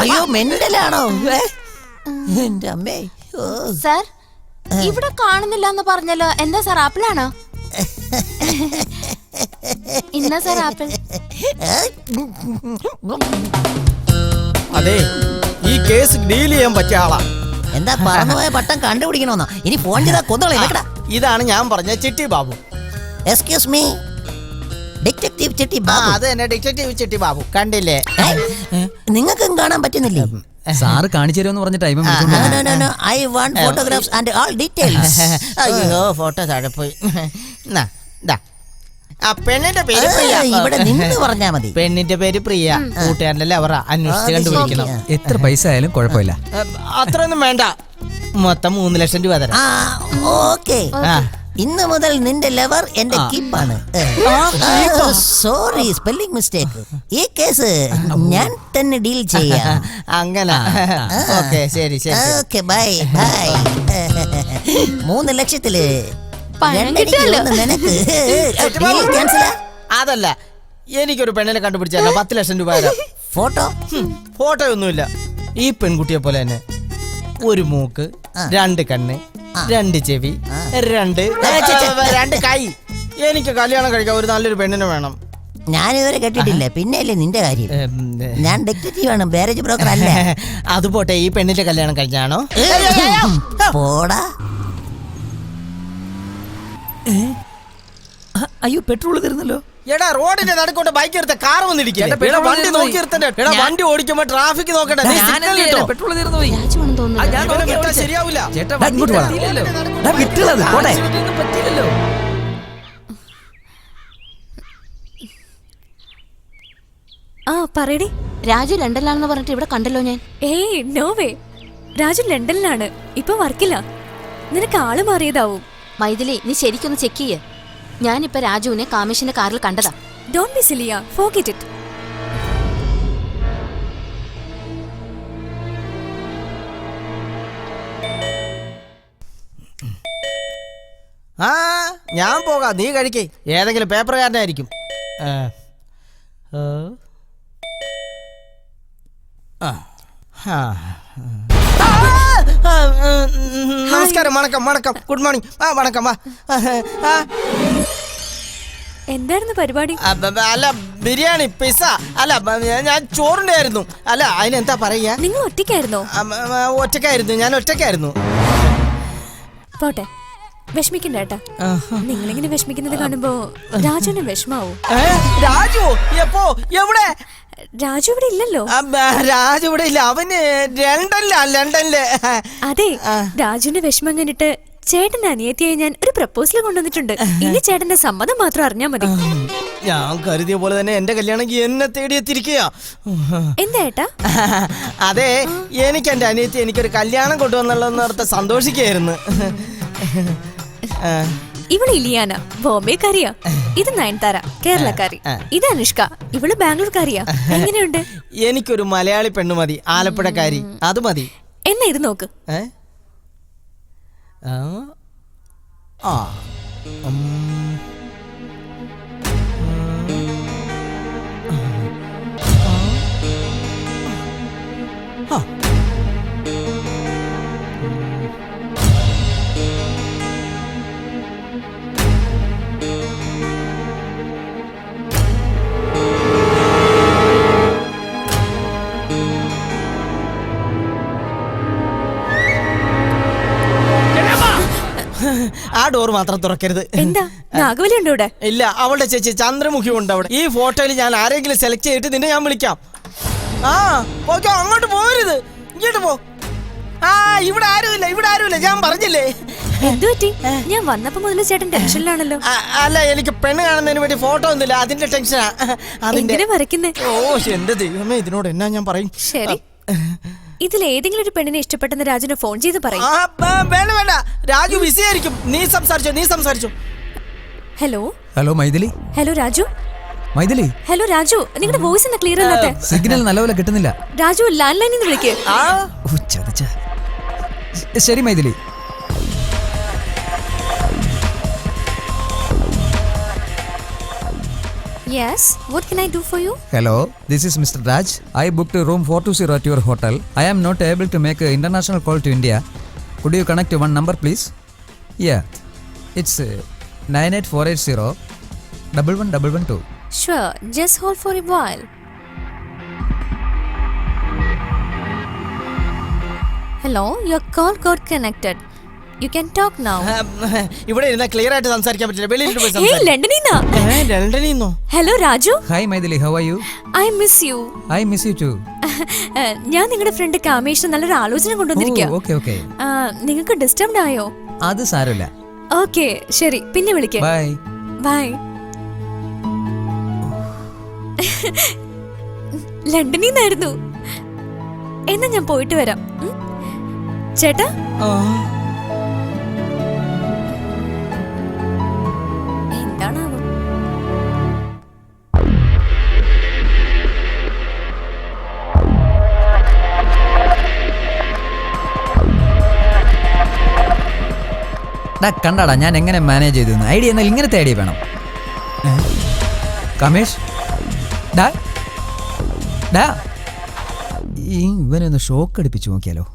N: അയ്യോ മെന്റലാണോ എന്റെ അമ്മേ?
J: സാർ ഇവിടെ കാണുന്നില്ല എന്ന് പറഞ്ഞല്ലോ, എന്താ സാർ ആപ്പിളാണോ? ഇന്ന സാർ ആപ്പിൾ.
C: അതെ, ഈ കേസ് ഡീൽ ചെയ്യാൻ പറ്റിയ ആളാ.
N: എന്താ പറന്നുപോയ പട്ടം കണ്ടുപിടിക്കണമെന്നോ? ഇനി ഫോൺ ചെയ്താ കൊന്നോളെ.
C: ഇതാണ് ഞാൻ പറഞ്ഞ ചിട്ടി ബാബു.
N: എക്സ്ക്യൂസ് മീ, ഡിറ്റക്റ്റീവ് ചിട്ടി ബാബു.
C: അത് തന്നെ, ഡിറ്റക്റ്റീവ് ചിട്ടി ബാബു. കണ്ടില്ലേ?
N: നിങ്ങൾക്കും കാണാൻ പറ്റുന്നില്ലേ?
B: സാറ് കാണിച്ചു തരുമെന്ന് പറഞ്ഞ time.
N: I want photographs and all details.
C: അയ്യോ, ഫോട്ടോ താഴെ പോയി. പെണ്ണിന്റെ പേര് പ്രിയ.
N: ഇവിടെ നിന്ന് പറഞ്ഞാ മതി.
C: പെണ്ണിന്റെ പേര് പ്രിയ. കൂട്ടുകാരനല്ലേ അവർ അന്വേഷിച്ച് കണ്ടുപിടിക്കണം.
B: എത്ര പൈസ ആയാലും കുഴപ്പമില്ല.
C: അത്രയൊന്നും വേണ്ട, മൊത്തം 3 ലക്ഷം രൂപ തരാം.
N: ഓക്കെ, ഇന്ന് മുതൽ നിന്റെ ലവർ എന്റെ കീപ്പാണ്. Sorry, spelling mistake. ഈ കേസ് ഞാൻ തന്നെ ഡീൽ ചെയ്യാം.
C: അങ്ങനെ. ഓക്കെ, ശരി ശരി.
N: Okay, bye bye. 3 ലക്ഷത്തില് നിനക്ക്
C: അതല്ല, എനിക്കൊരു പെണ്ണിനെ കണ്ടുപിടിച്ചാൽ 10 ലക്ഷം രൂപ തരാം. ഫോട്ടോ ഒന്നുമില്ല, ഈ പെൺകുട്ടിയെ പോലെ തന്നെ. ഒരു മൂക്ക്, 2 കണ്ണ്, 2 ചെവി, 2 കൈ. എനിക്ക് കല്യാണം കഴിക്കാൻ ഒരു നല്ലൊരു പെണ്ണിനെ വേണം.
N: ഞാനിതുവരെ കേട്ടിട്ടില്ല. പിന്നെയല്ലേ നിന്റെ കാര്യം? ഞാൻ ഡിറ്റക്റ്റീവ് ആണ്, മാരേജ് ബ്രോക്കർ അല്ല.
C: അത് പോട്ടെ, ഈ പെണ്ണിന്റെ കല്യാണം കഴിച്ചാണോ?
N: പോടാ.
B: അയ്യോ, പെട്രോൾ തീർന്നല്ലോ.
C: എടാ, റോഡിന്റെ നടുക്കോട്ട് ബൈക്ക് എടുത്ത കാർ വന്നിരിക്കും. വണ്ടി നോക്കി നിർത്തണ്ടേ? വണ്ടി ഓടിക്കുമ്പോ ട്രാഫിക് നോക്കട്ടെ.
B: പെട്രോൾ തീർന്നു പോയി.
C: ശരിയാവില്ല.
B: പറ്റില്ലല്ലോ.
F: ആ പറയടി.
J: രാജു ലണ്ടനിലാണെന്ന് പറഞ്ഞിട്ട് ഇവിടെ കണ്ടല്ലോ ഞാൻ.
F: ഏയ് നോ വേ, രാജു ലണ്ടനിലാണ്, ഇപ്പൊ വർക്കില്ല. നിനക്ക് ആള് മാറിയതാവും.
J: മൈഥിലി, നീ ശരിക്കൊന്ന് ചെക്ക് ചെയ്യ്. ഞാനിപ്പോ രാജുവിനെ കാമേഷിന്റെ കാറിൽ കണ്ടതാ.
F: Don't be cilia, forget it.
C: ഞാൻ പോകാം, നീ കഴിക്കേ. ഏതെങ്കിലും പേപ്പറുകാരനായിരിക്കും. നമസ്കാരം, വണക്കം, വണക്കം, ഗുഡ് മോർണിംഗ്. വണക്കം.
F: എന്തായിരുന്നു പരിപാടി?
C: അല്ല, ബിരിയാണി, പിസ്സ. അല്ല, ഞാൻ ചോറിന്റെ ആയിരുന്നു. അല്ല, അതിനെന്താ പറയാ?
F: നിങ്ങൾ ഒറ്റയ്ക്കായിരുന്നോ?
C: ഒറ്റക്കായിരുന്നു, ഞാൻ ഒറ്റക്കായിരുന്നു.
F: പോട്ടെ, വിഷമിക്കണ്ട ഏട്ടാ. നിങ്ങളിങ്ങനെ വിഷമിക്കുന്നത് കാണുമ്പോ രാജുവിന് വിഷമാവും.
C: രാജു എപ്പോ? എവിടെ?
F: രാജു ഇവിടെ ഇല്ലല്ലോ.
C: രാജു ഇവിടെ ഇല്ല, അവന് ലണ്ടനില്.
F: അതെ, രാജുവിന്റെ വിഷമം കണ്ടിട്ട് ചേട്ടന്റെ അനിയത്തിയായി ഞാൻ ഒരു പ്രപ്പോസൽ കൊണ്ടുവന്നിട്ടുണ്ട്. ഇനി ചേട്ടന്റെ സമ്മതം മാത്രം അറിഞ്ഞാ മതി.
C: ഞാൻ കരുതിയ പോലെ തന്നെ എന്റെ കല്യാണം എന്നെ തേടിയെത്തിരിക്കുക.
F: എന്താ ഏട്ടാ?
C: അതെ, എനിക്ക് എന്റെ അനിയത്തി എനിക്കൊരു കല്യാണം കൊണ്ടുവന്നുള്ളതെന്നോർത്ത് സന്തോഷിക്കുകയായിരുന്നു.
F: ഇവള് ഇലിയാന, ബോംബെക്കാരിയാ. ഇത് നയൻതാര, കേരളക്കാരി. ഇത് അനുഷ്ക, ഇവള് ബാംഗ്ലൂർക്കാരിയാ. എങ്ങനെയുണ്ട്?
C: എനിക്കൊരു മലയാളി പെണ്ണു മതി, ആലപ്പുഴക്കാരി. അത് മതി.
F: എന്നാ ഇത് നോക്ക്.
C: ആ ഡോർ മാത്രം തുറക്കരുത്.
F: എന്താ, നാഗവലി ഉണ്ടോ ഇവിടെ?
C: ഇല്ല, അവളുടെ ചേച്ചി ചന്ദ്രമുഖി ഉണ്ട് അവിടെ. ഈ ഫോട്ടോയിൽ ഞാൻ ആരെങ്കിലും സെലക്ട് ചെയ്തിട്ട് നിന്നെ ഞാൻ വിളിക്കാം. ഓക്കെ, അങ്ങോട്ട് പോകരുത്, ഇങ്ങോട്ട് പോ. ഇവിടെ ആരുമില്ല, ഇവിടെ ആരുമില്ല, ഞാൻ പറഞ്ഞില്ലേ.
F: എന്തു പറ്റി? ഞാൻ വന്നപ്പോ മുതൽ ചേട്ടൻ ടെൻഷനിലാണല്ലോ.
C: അല്ല, എനിക്ക് പെണ്ണ് കാണുന്നതിന് വേണ്ടി ഫോട്ടോ ഒന്നുമില്ല, അതിന്റെ ടെൻഷനാ.
F: എന്തിനാ വരയ്ക്കുന്നേ?
C: ഓ എന്റെ ദൈവമേ, ഇതിനോട് എന്നാ ഞാൻ പറയും.
F: ശരി, ഇതിൽ ഏതെങ്കിലും ഒരു പെണ്ണിനെ ഇഷ്ടപ്പെട്ടെന്ന് രാജുനെ ഫോൺ ചെയ്ത് പറയും.
C: വേണ്ട വേണ്ട, രാജു ബിസി ആയിരിക്കും. നീ സംസാരിച്ചോ.
A: Hello Maithili.
F: Hello Raju.
A: Maithili.
F: Hello Raju, നിങ്ങളുടെ വോയിസ് എന്താ ക്ലിയർ അല്ലാത്തെ?
A: സിഗ്നൽ നല്ലപോലെ കിട്ടുന്നില്ല.
F: രാജു, ലാൻഡ് ലൈനിൽ നിന്ന് വിളിക്കേ.
A: ശരി Maithili.
F: Yes, what can I do for you?
A: Hello, this is Mr. Raj. I booked room 420 at your hotel. I am not able to make an international call to India. Could you connect one number, please? Yeah, it's 98480 11112.
F: Sure, just hold for a while. Hello, your call got connected. You can talk now.
C: ഇവിടെ ഇരുന്ന clear ആയിട്ട് സംസാരിക്കാൻ പറ്റില്ല, വെളിയിലോട്ട് പോയി
F: Hey, ലണ്ടനിന്നാ.
C: ലണ്ടനിന്നോ?
F: Hello Raju.
A: Hi Maithili, how are you?
F: I miss you.
A: I miss you too.
F: ഞാൻ നിങ്ങളുടെ front കാമേഷിന് നല്ലൊരു ആലോചന കൊണ്ടുവന്നിരിക്കുക.
A: Okay.
F: നിങ്ങൾക്ക് ഡിസ്റ്റർബ്ഡ് ആയോ?
A: അത് സാരമില്ല.
F: ഓക്കെ, ശരി, പിന്നെ വിളിക്കാം. ബൈ. ലണ്ടനിന്നായിരുന്നു. എന്നാ ഞാൻ പോയിട്ട് വരാം. ചേട്ടാ. എന്താണാവോ?
A: കണ്ടാടാ ഞാൻ എങ്ങനെ മാനേജ് ചെയ്തു. ഐഡിയ എന്നാൽ ഇങ്ങനത്തെ ഐഡിയ വേണം. കമേഷ്, ഇവനെ ഒന്ന് ഷോക്ക് അടിപ്പിച്ചു നോക്കിയാലോ.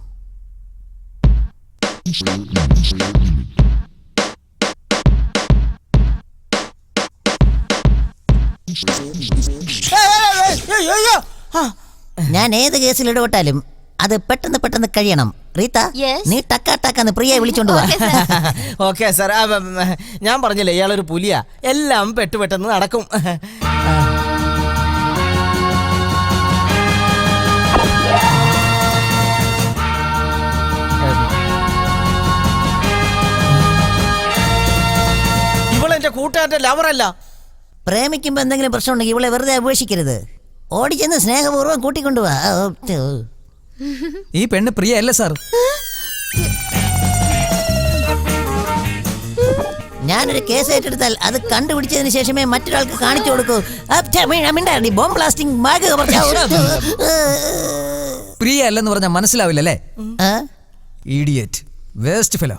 N: ഞാൻ ഏത് കേസിൽ ഇടപെട്ടാലും അത് പെട്ടെന്ന് കഴിയണം. റീത്ത, നീ ടക്കാന്ന് പ്രിയെ വിളിച്ചോണ്ട് വാ.
C: Okay sir. ഞാൻ പറഞ്ഞില്ലേ, ഇയാളൊരു പുലിയാ, എല്ലാം പെട്ടെന്ന് നടക്കും. ഇവളെന്റെ കൂട്ടുകാരന്റെ ലവറല്ല.
N: പ്രേമിക്കുമ്പോ എന്തെങ്കിലും പ്രശ്നം ഉണ്ടെങ്കിൽ ഇവളെ വെറുതെ ഉപേക്ഷിക്കരുത്. ഓടിച്ചെന്ന് സ്നേഹപൂർവ്വം കൂട്ടിക്കൊണ്ടുവാ.
A: ഈ പെണ്ണ് പ്രിയ അല്ല സാർ.
N: ഞാനൊരു കേസ് ഏറ്റെടുത്താൽ അത് കണ്ടുപിടിച്ചതിന് ശേഷമേ മറ്റൊരാൾക്ക് കാണിച്ചു കൊടുക്കൂ. ബോംബ് ബ്ലാസ്റ്റിംഗ്
A: പ്രിയ അല്ലെന്ന് പറഞ്ഞാൽ മനസ്സിലാവില്ലല്ലേ? Idiot, waste fellow.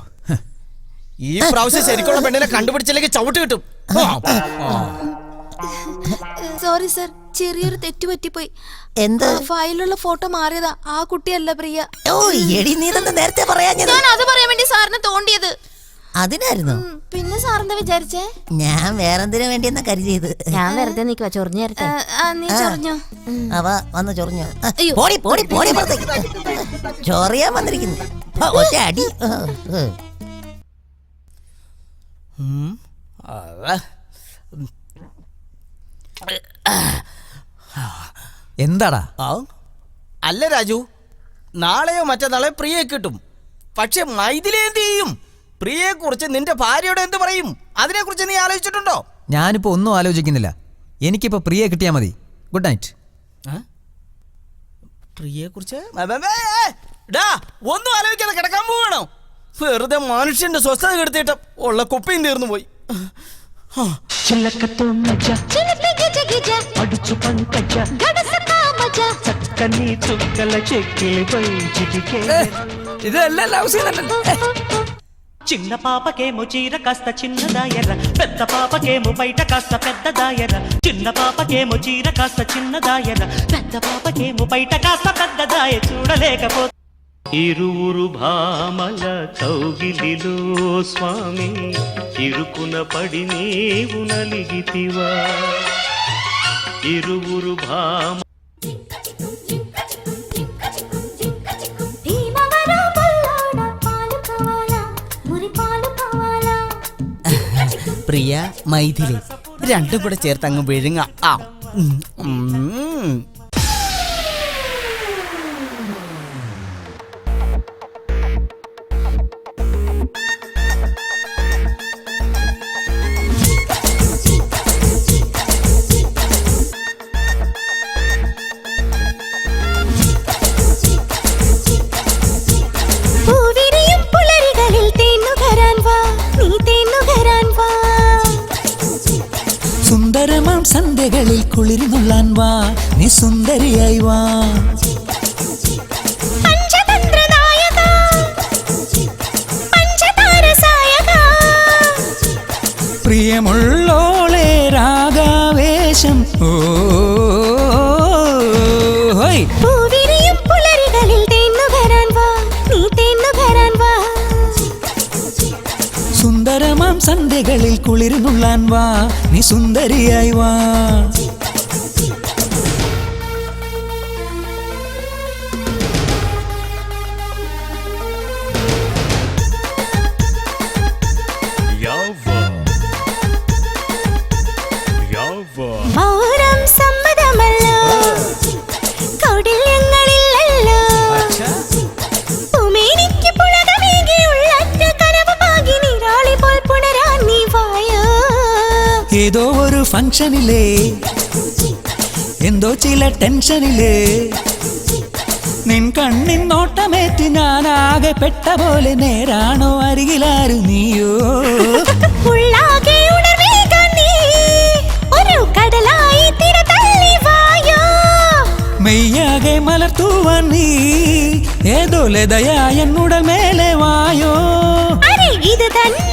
C: ഈ പ്രാവശ്യം ശരിക്കുള്ള പെണ്ണിനെ കണ്ടുപിടിച്ചില്ലെങ്കിൽ ചവിട്ട് കിട്ടും.
J: സോറി സർ, ചെറിയൊരു തെറ്റ് പറ്റിപ്പോയി.
N: എന്ത്?
J: ഫയലിലുള്ള ഫോട്ടോ മാറിയതാ. ആ കുട്ടിയല്ല പ്രിയ.
N: ഓ എടി, നീ തന്നെ നേരത്തെ പറയാ.
J: ഞാൻ അത് പറയാൻ വേണ്ടി സാറിന് തോണ്ടിയത്.
N: അതിനായിരുന്നു.
J: പിന്നെ സാറെന്താ വിചാരിച്ചേ?
N: ഞാൻ വേറെന്തിനു വേണ്ടിയെന്നാ കരുതിയത്.
J: ഞാൻ വെറുതെ നിൽക്കുക, ചൊറിഞ്ഞു തരട്ടെ. നീ ചൊറിഞ്ഞോ?
N: അവ വന്ന് ചൊറിഞ്ഞോ? പോടി പോടി പോടി പുറത്തേക്ക്. ചൊറിയാൻ വന്നിരിക്കുന്നു. ഒറ്റ അടി.
A: എന്താടാ?
C: അല്ല രാജു, നാളെയോ മറ്റന്നാളെയോ പ്രിയെ കിട്ടും. പക്ഷെ മൈഥിലി എന്ത് ചെയ്യും? പ്രിയയെ കുറിച്ച് നിന്റെ ഭാര്യയോട് എന്ത് പറയും? അതിനെ കുറിച്ച് നീ ആലോചിച്ചിട്ടുണ്ടോ?
A: ഞാനിപ്പോ ഒന്നും ആലോചിക്കുന്നില്ല. എനിക്കിപ്പോ പ്രിയെ കിട്ടിയാ മതി. Good night.
C: പ്രിയെ കുറിച്ച് ഒന്നും ആലോചിക്കാതെ കിടക്കാൻ പോവാണോ? വെറുതെ മനുഷ്യന്റെ സ്വസ്ഥത കെടുത്തിട്ട് ഉള്ള കുപ്പയും തീർന്നു പോയി.
A: ഇതല്ല ലവ് സീൻ.
O: చిన్న పాపకేమో చీర కాస్త చిన్నదాయర, పెద్ద పాపకేమో బయట కాస్త పెద్దదాయర. చిన్న పాపకేమో చీర కాస్త చిన్నదాయర, పెద్ద పాపకేమో బయట కాస్త పెద్దదాయ. చూడలేకపో ఇరువురు భామల కౌగిలిలో స్వామి, ఇరుకున పడి నీవు నలిగితివా. ఇరువురు భామ
C: പ്രിയ മൈഥിലി രണ്ടും കൂടെ ചേർത്ത് അങ്ങ് വിഴുങ്ങ.
P: സുന്ദരമാം സന്ധ്യകളിൽ കുളിർന്നുള്ളാൻ വാ, നീ സുന്ദരിയായി വാ. പ്രിയമുള്ളോളെ രാഗാവേശം. ഓ സുന്ദരമാം സന്ധ്യകളിൽ കുളിർന്നുള്ളാൻ വാ, നീ സുന്ദരിയായി വാ. ഏതോ ഒരു ഫംഗ്ഷനിലെ എന്തോ ചില ടെൻഷനിലെ നിൻ കണ്ണിൻ നോട്ടമേറ്റ് ഞാനാകെ പെട്ട പോലെ. നേരാണോ അരികിലാരു നീയോ? മെയ്യാകെ മലർത്തുവാൻ നീ ഏതോ ലതയായ എന്നുടൽ മേലെ വായോ. ഇത് തന്നെ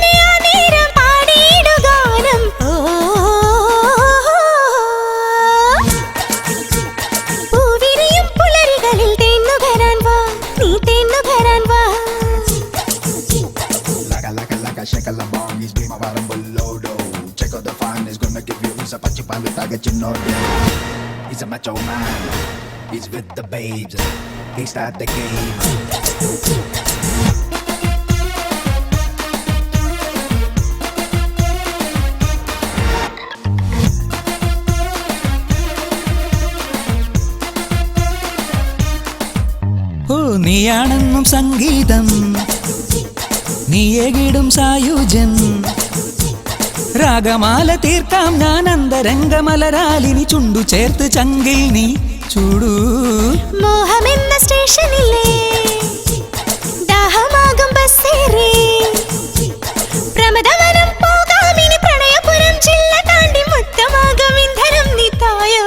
Q: He's a macho man, he's with the babes, he start the game.
P: ഓ നീയാണെന്നും സംഗീതം, നീയേകിടും സായുജൻ. രാഗമാല തീർക്കാം ഞാൻ അന്തരംഗമലരാലിനി, ചുണ്ടു ചേർത്ത് ചങ്കിൽ നീ ചൂടൂ.
M: മോഹമെന്ന സ്റ്റേഷനിലെ ദാഹമാകും ബസ്സേറി, പ്രമദവനം പോകാമിനി പ്രണയപുരം ജില്ല താണ്ടി മുത്തമാകും ഇന്ധനം നീ തായോ.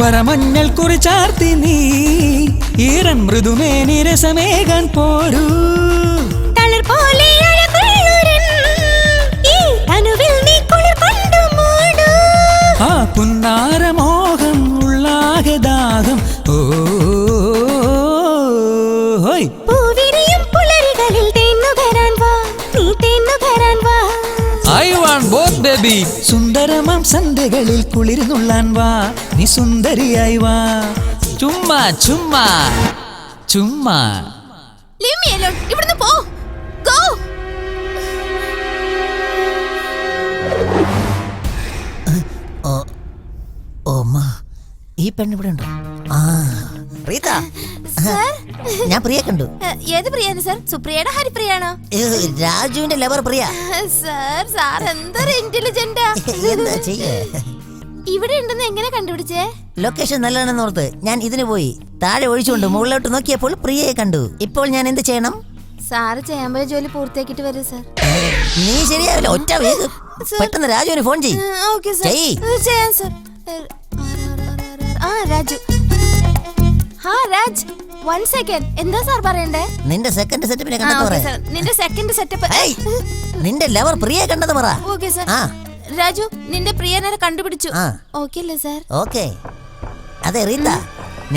P: വരമഞ്ഞൾ കുറിച്ചാർത്തി നീ ഈറൻ മൃദുമേനി രസമേകാൻ പോരൂ.
M: തളിർ പോലെ അഴകുള്ളൊരു
P: ആ പുന്നാരമോഹം ഉള്ളാകെ ദാഹം ഓ ഹോയ്
M: പൂവിരിയും പുലരികളിൽ തേന്നുകരാൻ വാ നീ തേന്നുകരാൻ വാ
P: I want both baby സുന്ദരമാം സന്ധ്യകളിൽ കുളിർന്നുള്ളാൻ വാ നീ സുന്ദരിയായി വാ ചുമ്മാ ചുമ്മാ ചുമ്മാ
J: Leave me alone. ഇവിടുന്ന് പോ. Go.
N: ഓമ്മ ഈ പെണ്ണ് ഇവിടെ ഉണ്ടോ? ആ റീത്ത, ഞാൻ പ്രിയ കണ്ടു.
J: ഏത് പ്രിയാണ് സർ? സുപ്രിയയുടെ ഹരിപ്രിയാണോ?
N: രാജുവിന്റെ ലവർ പ്രിയ.
J: സാർ എന്തൊരു ഇന്റലിജന്റാ.
N: എന്താ ചെയ്യേ?
J: ഇവിടെ ഉണ്ടെന്ന് എങ്ങനെ കണ്ടുപിടിച്ചേ?
N: ലൊക്കേഷൻ നല്ലതാണെന്ന് ഓർത്ത് ഞാൻ ഇതിന് പോയി താഴെ ഒഴിച്ചുകൊണ്ട് മുകളിലോട്ട് നോക്കിയപ്പോൾ പ്രിയയെ കണ്ടു. ഇപ്പോൾ ഞാൻ എന്ത് ചെയ്യണം?
J: സാറ് ചെയ്യാൻ പോയ ജോലി പൂർത്തിയാക്കിട്ട് വരൂ സർ.
N: നീ ശരിയാവില്ല, ഒറ്റ വേഗം പെട്ടെന്ന് രാജുവിന് ഫോൺ ചെയ്യ്.
J: Okay sir. ചെയ്യാം സർ. ആ രാജു. രാജ് 1 സെക്കൻഡ്. എന്താ സാർ പറയണ്ടേ?
N: നിന്റെ സെക്കൻഡ് സെറ്റപ്പിനെ കണ്ടെന്ന് പറ.
J: നിന്റെ സെക്കൻഡ് സെറ്റപ്പ്.
N: നിന്റെ ലവർ പ്രിയയെ കണ്ടെന്ന് പറ.
J: Okay sir. രാജു നിന്റെ പ്രിയനെ കണ്ടുപിടിച്ചു. ഓക്കേ അല്ലേ സർ?
N: ഓക്കേ. അതെ റീത്ത,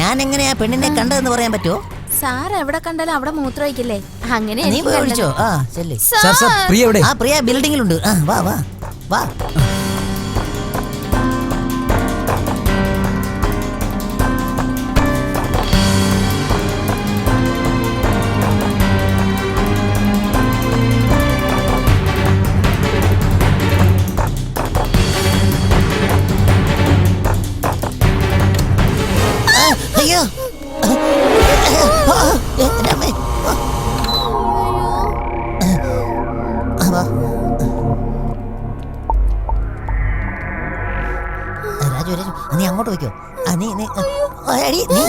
N: ഞാൻ എങ്ങനെയാ പെണ്ണിനെ കണ്ടതെന്ന് പറയാൻ പറ്റുമോ?
J: സാർ എവിടെ കണ്ടാലും അവിടെ മൂത്രം ഒഴിക്കില്ലേ? അങ്ങനെ
N: നീ പോയി വിളിച്ചോ? ആ ചെല്ലി.
B: പ്രിയ എവിടെ?
N: ആ പ്രിയ ബിൽഡിങ്ങിലുണ്ട്. വാ വാ വാ. അയ്യോ രാജു രാജു നീ അങ്ങോട്ട് വയ്ക്കോ. നീ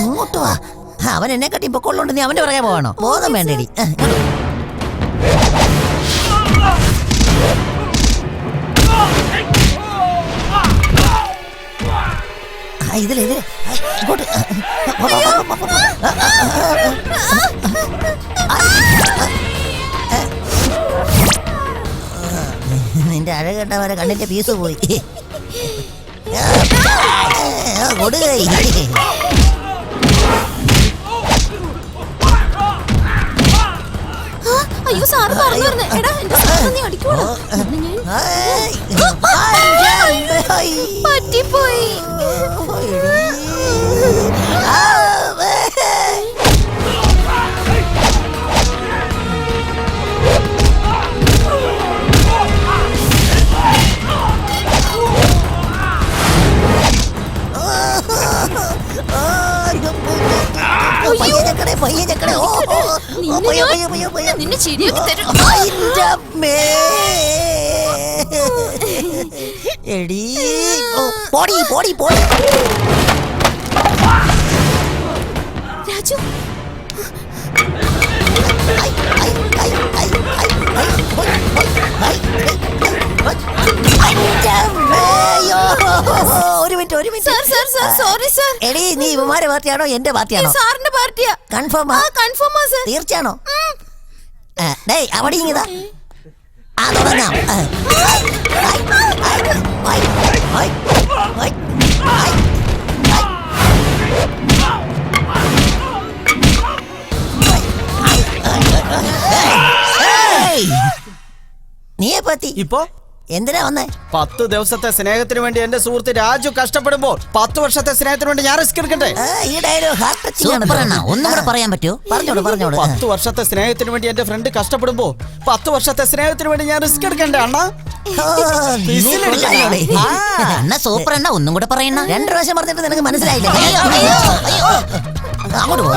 N: ഇങ്ങോട്ട് വാ. അവൻ എന്നെ കട്ടി പൊക്കോളുണ്ട്, നീ അവന്റെ പറയാൻ പോവാണോ? ബോധം വേണ്ടേടി. ഇതിലെ ഇങ്ങോട്ട് നിന്റെ അഴ കണ്ടവരെ കണ്ണിന്റെ പീസ് പോയി. കൊടുകൈ
J: അയ്യോ സാർ പറഞ്ഞു വരുന്നേ. എടാ എന്റെ സാർ നീ അടിക്കുവാണോ? പറ്റിപ്പോയി. നിന്നെ ശരിയാക്കി തരും.
N: എടീ പോടി പോടി പോടി.
J: രാജു
N: ഒരു മിനിറ്റ് ഒരു മിനിറ്റ്.
J: Sorry sir.
N: എടീ നീ ഇവന്മാരെ പാർട്ടിയാണോ എന്റെ പാർട്ടിയാണോ?
J: സാറിന്റെ പാർട്ടിയാ.
N: കൺഫേം?
J: കൺഫേമാ സർ.
N: തീർച്ചയാണോ? ഡേയ് അവിടെ ഇങ്ങതാ. തുടങ്ങാം. നീയെ പറ്റി
C: ഇപ്പോ
N: എന്തിനാ വന്നേ?
C: 10 ദിവസത്തെ സ്നേഹത്തിന് വേണ്ടി എന്റെ സുഹൃത്ത് രാജു കഷ്ടപ്പെടുമ്പോൾ 10 വർഷത്തെ സ്നേഹത്തിന് വേണ്ടി ഞാൻ റിസ്ക് എടുക്കട്ടെ?
N: ഈ ഡയലോഗ് ഹാർട്ട് ടച്ചിങ് ആണ്. ഒന്നും കൂടെ പറയാൻ പറ്റുമോ? പറഞ്ഞോളൂ പറഞ്ഞോളൂ.
C: 10 വർഷത്തെ സ്നേഹത്തിന് വേണ്ടി എന്റെ ഫ്രണ്ട് കഷ്ടപ്പെടുമ്പോ 10 വർഷത്തെ സ്നേഹത്തിന് വേണ്ടി ഞാൻ റിസ്ക് എടുക്കണ്ടേ അണ്ണാ?
N: അണ്ണ സൂപ്പർ അണ്ണ. ഒന്നും കൂടെ പറയണ. 2 പ്രാവശ്യം പറഞ്ഞിട്ട് നിനക്ക് മനസ്സിലായില്ല. അങ്ങോട്ട് പോ.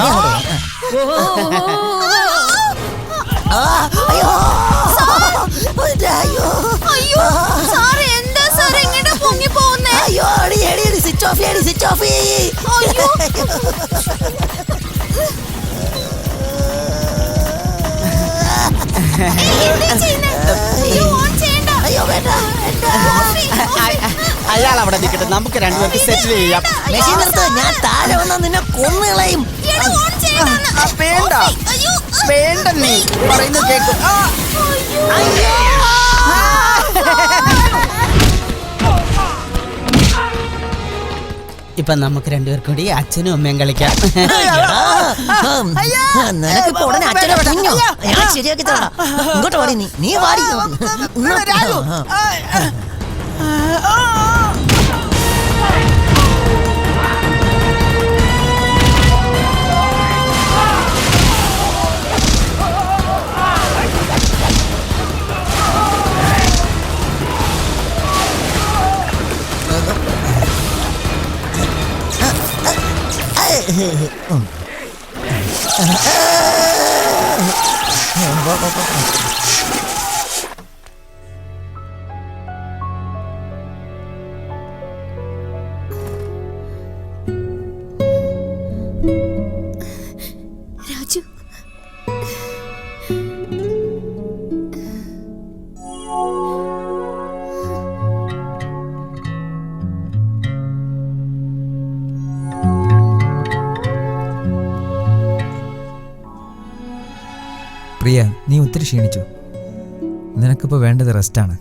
J: അയ്യോ സാർ എന്താ സാർ എങ്ങനെ പൊങ്ങി പോകുന്നേ?
N: അയ്യോ സ്വിച്ച് ഓഫ് ചെയ്യടി, സ്വിച്ച് ഓഫ് ചെയ്യ്. അയ്യോ വേണ്ട.
C: അയാൾ അവിടെ നിൽക്കട്ടെ, നമുക്ക് രണ്ടുപേർക്ക് സെറ്റിൽ ചെയ്യാം.
N: മെഷീൻ നിർത്ത്, ഞാൻ താഴെ വന്നാ നിന്നെ കൊന്നുകളയും.
C: വേണ്ട വേണ്ട, നീ പറയുന്നത് കേൾക്കും. ഇപ്പൊ നമുക്ക് രണ്ടുപേർക്കും കൂടി അച്ഛനും അമ്മയും കളിക്കാം.
N: നിനക്കിപ്പോ ഉടനെ അച്ഛനെ വിടഞ്ഞോ? ഞാൻ ശരിയാക്കി തരാം. ഇങ്ങോട്ട് പാടി നീ പാടി.
F: രാജു,
B: പ്രിയ, നീ ഒത്തിരി ക്ഷീണിച്ചു. നിനക്കിപ്പോൾ വേണ്ടത് റെസ്റ്റാണ്.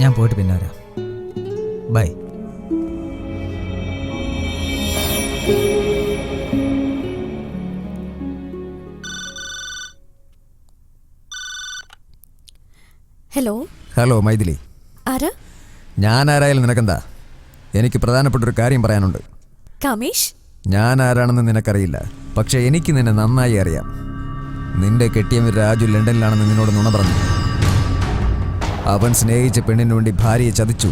B: ഞാൻ പോയിട്ട് പിന്നെ വരാം. ബൈ.
F: ഹലോ.
A: ഹലോ മൈഥിലി.
F: ആരാ?
A: ഞാൻ ആരായാലും നിനക്കെന്താ? എനിക്ക് പ്രധാനപ്പെട്ടൊരു കാര്യം പറയാനുണ്ട്.
F: കാമേഷ്?
A: ഞാൻ ആരാണെന്ന് നിനക്കറിയില്ല, പക്ഷെ എനിക്ക് നിന്നെ നന്നായി അറിയാം. നിന്റെ കെട്ടിയവൻ രാജു ലണ്ടനിലാണെന്ന് നിന്നോട് നുണ പറഞ്ഞു. അവൻ സ്നേഹിച്ച പെണ്ണിന് വേണ്ടി ഭാര്യയെ ചതിച്ചു.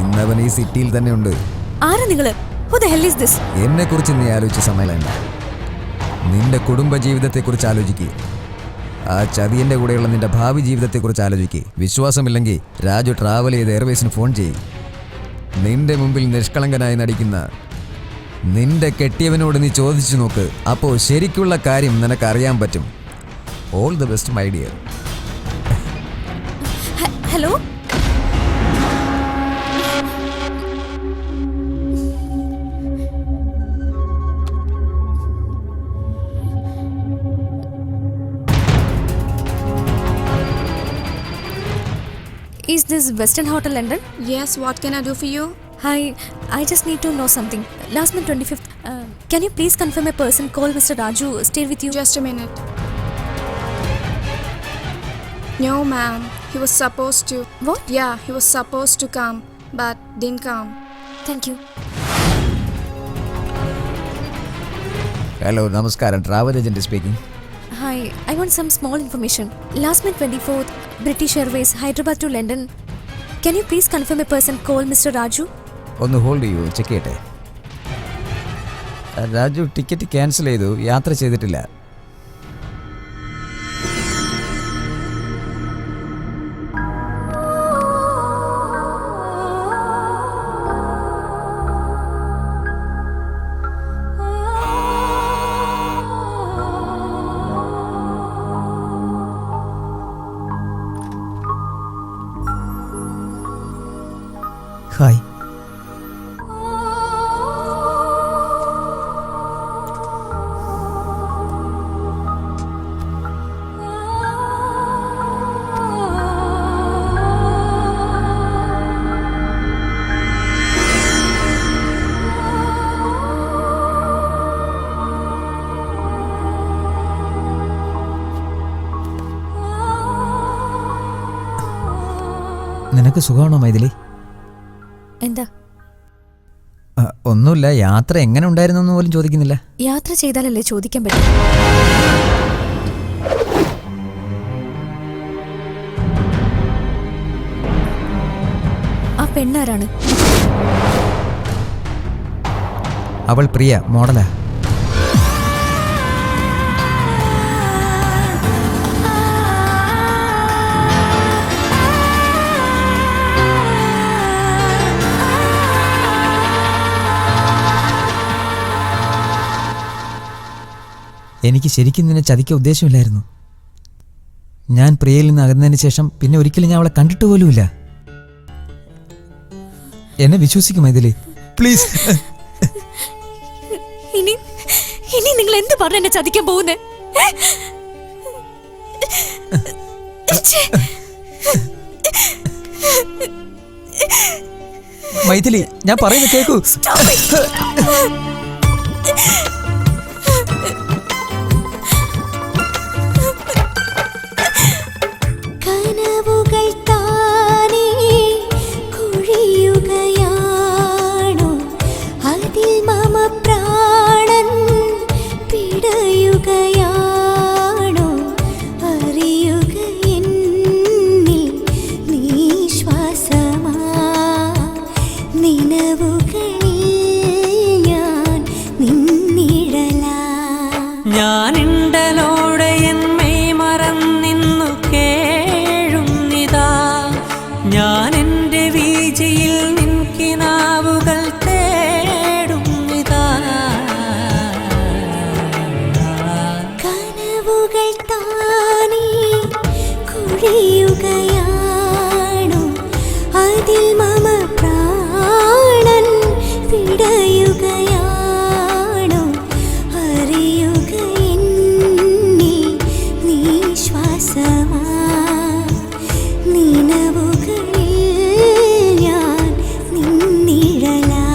A: ഇന്നവൻ ഈ സിറ്റിയിൽ തന്നെ ഉണ്ട്.
F: ആരാ നിങ്ങള്? Who the hell is this?
A: എന്നെ കുറിച്ച് നീ ആലോചിച്ച സമയമുണ്ട്. നിന്റെ കുടുംബ ജീവിതത്തെക്കുറിച്ച് ആലോചിക്കുക. ആ ചതിയന്റെ കൂടെയുള്ള നിന്റെ ഭാവി ജീവിതത്തെക്കുറിച്ച് ആലോചിക്കുക. വിശ്വാസമില്ലെങ്കിൽ രാജു ട്രാവൽ ചെയ്ത് എയർവേസിന് ഫോൺ ചെയ്യും. നിന്റെ മുമ്പിൽ നിഷ്കളങ്കനായി നടിക്കുന്ന നിന്റെ കെട്ടിയവനോട് നീ ചോദിച്ചു നോക്ക്. അപ്പോൾ ശരിക്കുള്ള കാര്യം നിനക്ക് അറിയാൻ പറ്റും. All the best my dear.
F: Hello. Is this Western Hotel London?
R: Yes, what can I do for you?
F: Hi, I just need to know something. Last month 25th, can you please confirm a person called Mr. Raju stayed with you?
R: Just a minute. No, ma'am. He was supposed to.
F: What?
R: Yeah, he was supposed to come, but didn't come.
F: Thank you.
A: Hello, നമസ്കാരം. Travel agent speaking.
F: Hi, I want some small information. Last month 24th, British Airways, Hyderabad to London. Can you please confirm a person called Mr. Raju?
A: ഒന്ന് hold ചെയ്യൂ, check ചെയ്യട്ടെ. Raju ticket cancel ചെയ്തു, യാത്ര ചെയ്തിട്ടില്ല.
B: Hi. നിനക്ക് സുഖമാണോ മൈഥിലി?
F: എന്താ?
B: ഒന്നുമില്ല. യാത്ര എങ്ങനെ ഉണ്ടായിരുന്നു എന്ന് പോലും ചോദിക്കുന്നില്ല.
F: യാത്ര ചെയ്താലല്ലേ ചോദിക്കാൻ പറ്റും. ആ പെണ്ണാരാണ്?
B: അവൾ പ്രിയ, മോഡലാ. എനിക്ക് ശരിക്കും നിന്നെ ചതിക്കാൻ ഉദ്ദേശമില്ലായിരുന്നു. ഞാൻ പ്രിയയിൽ നിന്ന് അകന്നതിന് ശേഷം പിന്നെ ഒരിക്കലും ഞാൻ അവളെ കണ്ടിട്ട് പോലുമില്ല. എന്നെ വിശ്വസിക്കും മൈഥിലി, പ്ലീസ്.
F: ഇനി നിങ്ങൾ എന്ത് പറഞ്ഞ എന്നെ ചതിക്കാൻ പോകുന്നേ?
B: മൈഥിലി, ഞാൻ പറയുന്നത് കേക്കൂ.
M: കനവുകൾ താനേ കുഴിയുകയാണോ, അതിൽ മമ പ്രാണൻ പിടയുകയാണോ, അറിയുക എന്നിൽ നീ ശ്വാസമാ, നിലവുകളിൽ ഞാൻ നിന്നിഴലാ.
P: ഞാനിണ്ടലോടെ എന്നെ മറന്നിന്നു കേഴുന്നിതാ, ഞാൻ എൻ്റെ വീഴ്ചയിൽ നിൻകിനാവുകൾ തേടുന്നിതാ.
M: കനവുകൾ താനേ കുഴിയുകയാണോ, അതിൽ മമ പ്രാണൻ പിടയുകയാണോ, അറിയുക എന്നിൽ നീ ശ്വാസമാ, നിലവുകളിൽ ഞാൻ നിന്നിഴലാ.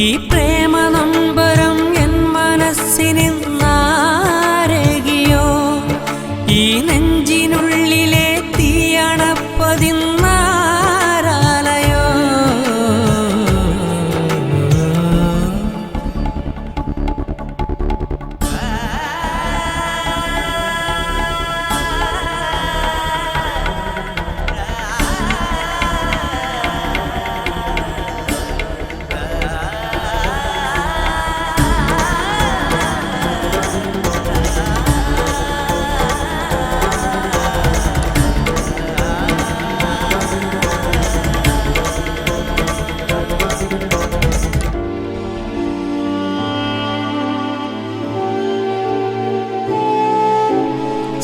P: ഈ പ്രേമ നമ്പരം എൻ മനസ്സിനിന്നാരകിയോ, ഈ നെഞ്ചിനുള്ളിലെ തീയണപ്പതിന്നാരാലയോ.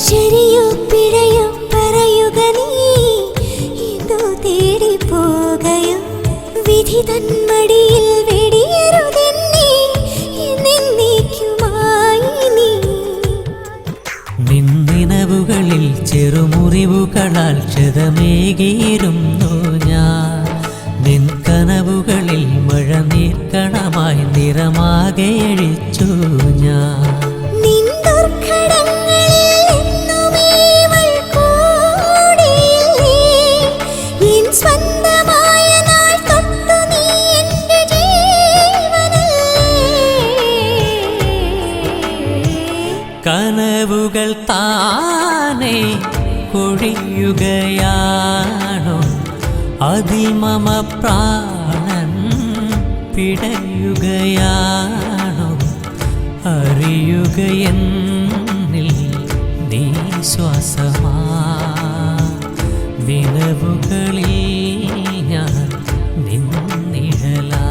M: ശരിയോ പിഴയോ പറയുക നീ, ഇതു തേടി പോകയോ, വിധി തന്മടിയിൽ വെടിയരുതെന്നെ എന്നേക്കുമായി നീ.
P: നിന്നിനവുകളിൽ ചെറുമുറിവുകളാൽ ക്ഷതമേകിയിരുന്നു ഞാൻ, നിൻ കനവുകളിൽ മഴനീർക്കണമായി നിറമാകെ അഴിച്ചു ഞാൻ.
M: നിൻ ദുർഘടങ്ങളിൽ എന്നുമേ ഇവൾ കൂടിയില്ലേ, എൻ സ്വന്തമായ നാൾ തൊട്ടു നീ എൻ്റെ ജീവനല്ലേ.
P: കനവുകൾ താനേ കൊഴിയുകയാണോ, അതിൽ മമ പ്രാണൻ പിടയുകയാണോ, അറിയുക എന്നിൽ നീ ശ്വാസമാ, നിലവുകളിൽ ഞാൻ നിന്നിഴലാ.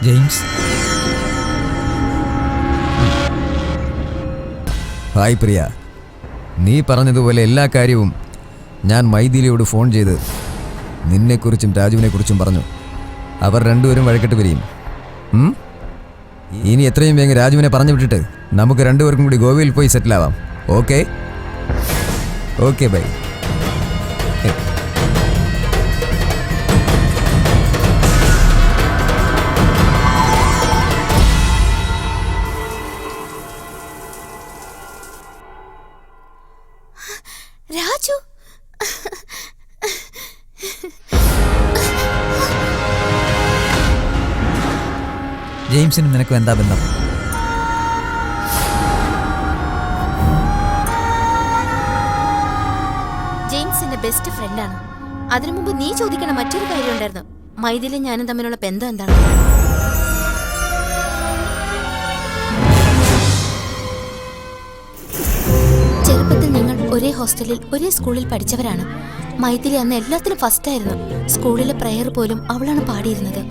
B: ജെയിംസ്,
A: ഹായ് പ്രിയ, നീ പറഞ്ഞതുപോലെ എല്ലാ കാര്യവും ഞാൻ മൈഥിലിയോട് ഫോൺ ചെയ്ത് നിന്നെക്കുറിച്ചും രാജുവിനെക്കുറിച്ചും പറഞ്ഞു. അവർ രണ്ടുപേരും വഴക്കിട്ട് പിരിയും. ഇനി എത്രയും വേഗം രാജുവിനെ പറഞ്ഞു വിട്ടിട്ട് നമുക്ക് രണ്ടുപേർക്കും കൂടി ഗോവയിൽ പോയി സെറ്റിലാവാം. Okay okay bye.
J: രാജു
B: ജെയിംസിനും നിനക്കും എന്താ ബന്ധം?
J: ജെയിംസ് എന്റെ ബെസ്റ്റ് ഫ്രണ്ടാണ്. അതിനു മുമ്പ് നീ ചോദിക്കണ മറ്റൊരു കാര്യം ഉണ്ടായിരുന്നു. മൈഥിലിയും ഞാനും തമ്മിലുള്ള ബന്ധം എന്താണ്? ചെറുപ്പത്തിൽ ഞങ്ങൾ ഒരേ ഹോസ്റ്റലിൽ ഒരേ സ്കൂളിൽ പഠിച്ചവരാണ്. മൈഥിലി അന്ന് എല്ലാത്തിലും ഫസ്റ്റ് ആയിരുന്നു. സ്കൂളിലെ പ്രയർ പോലും അവളാണ് പാടിയിരുന്നത്.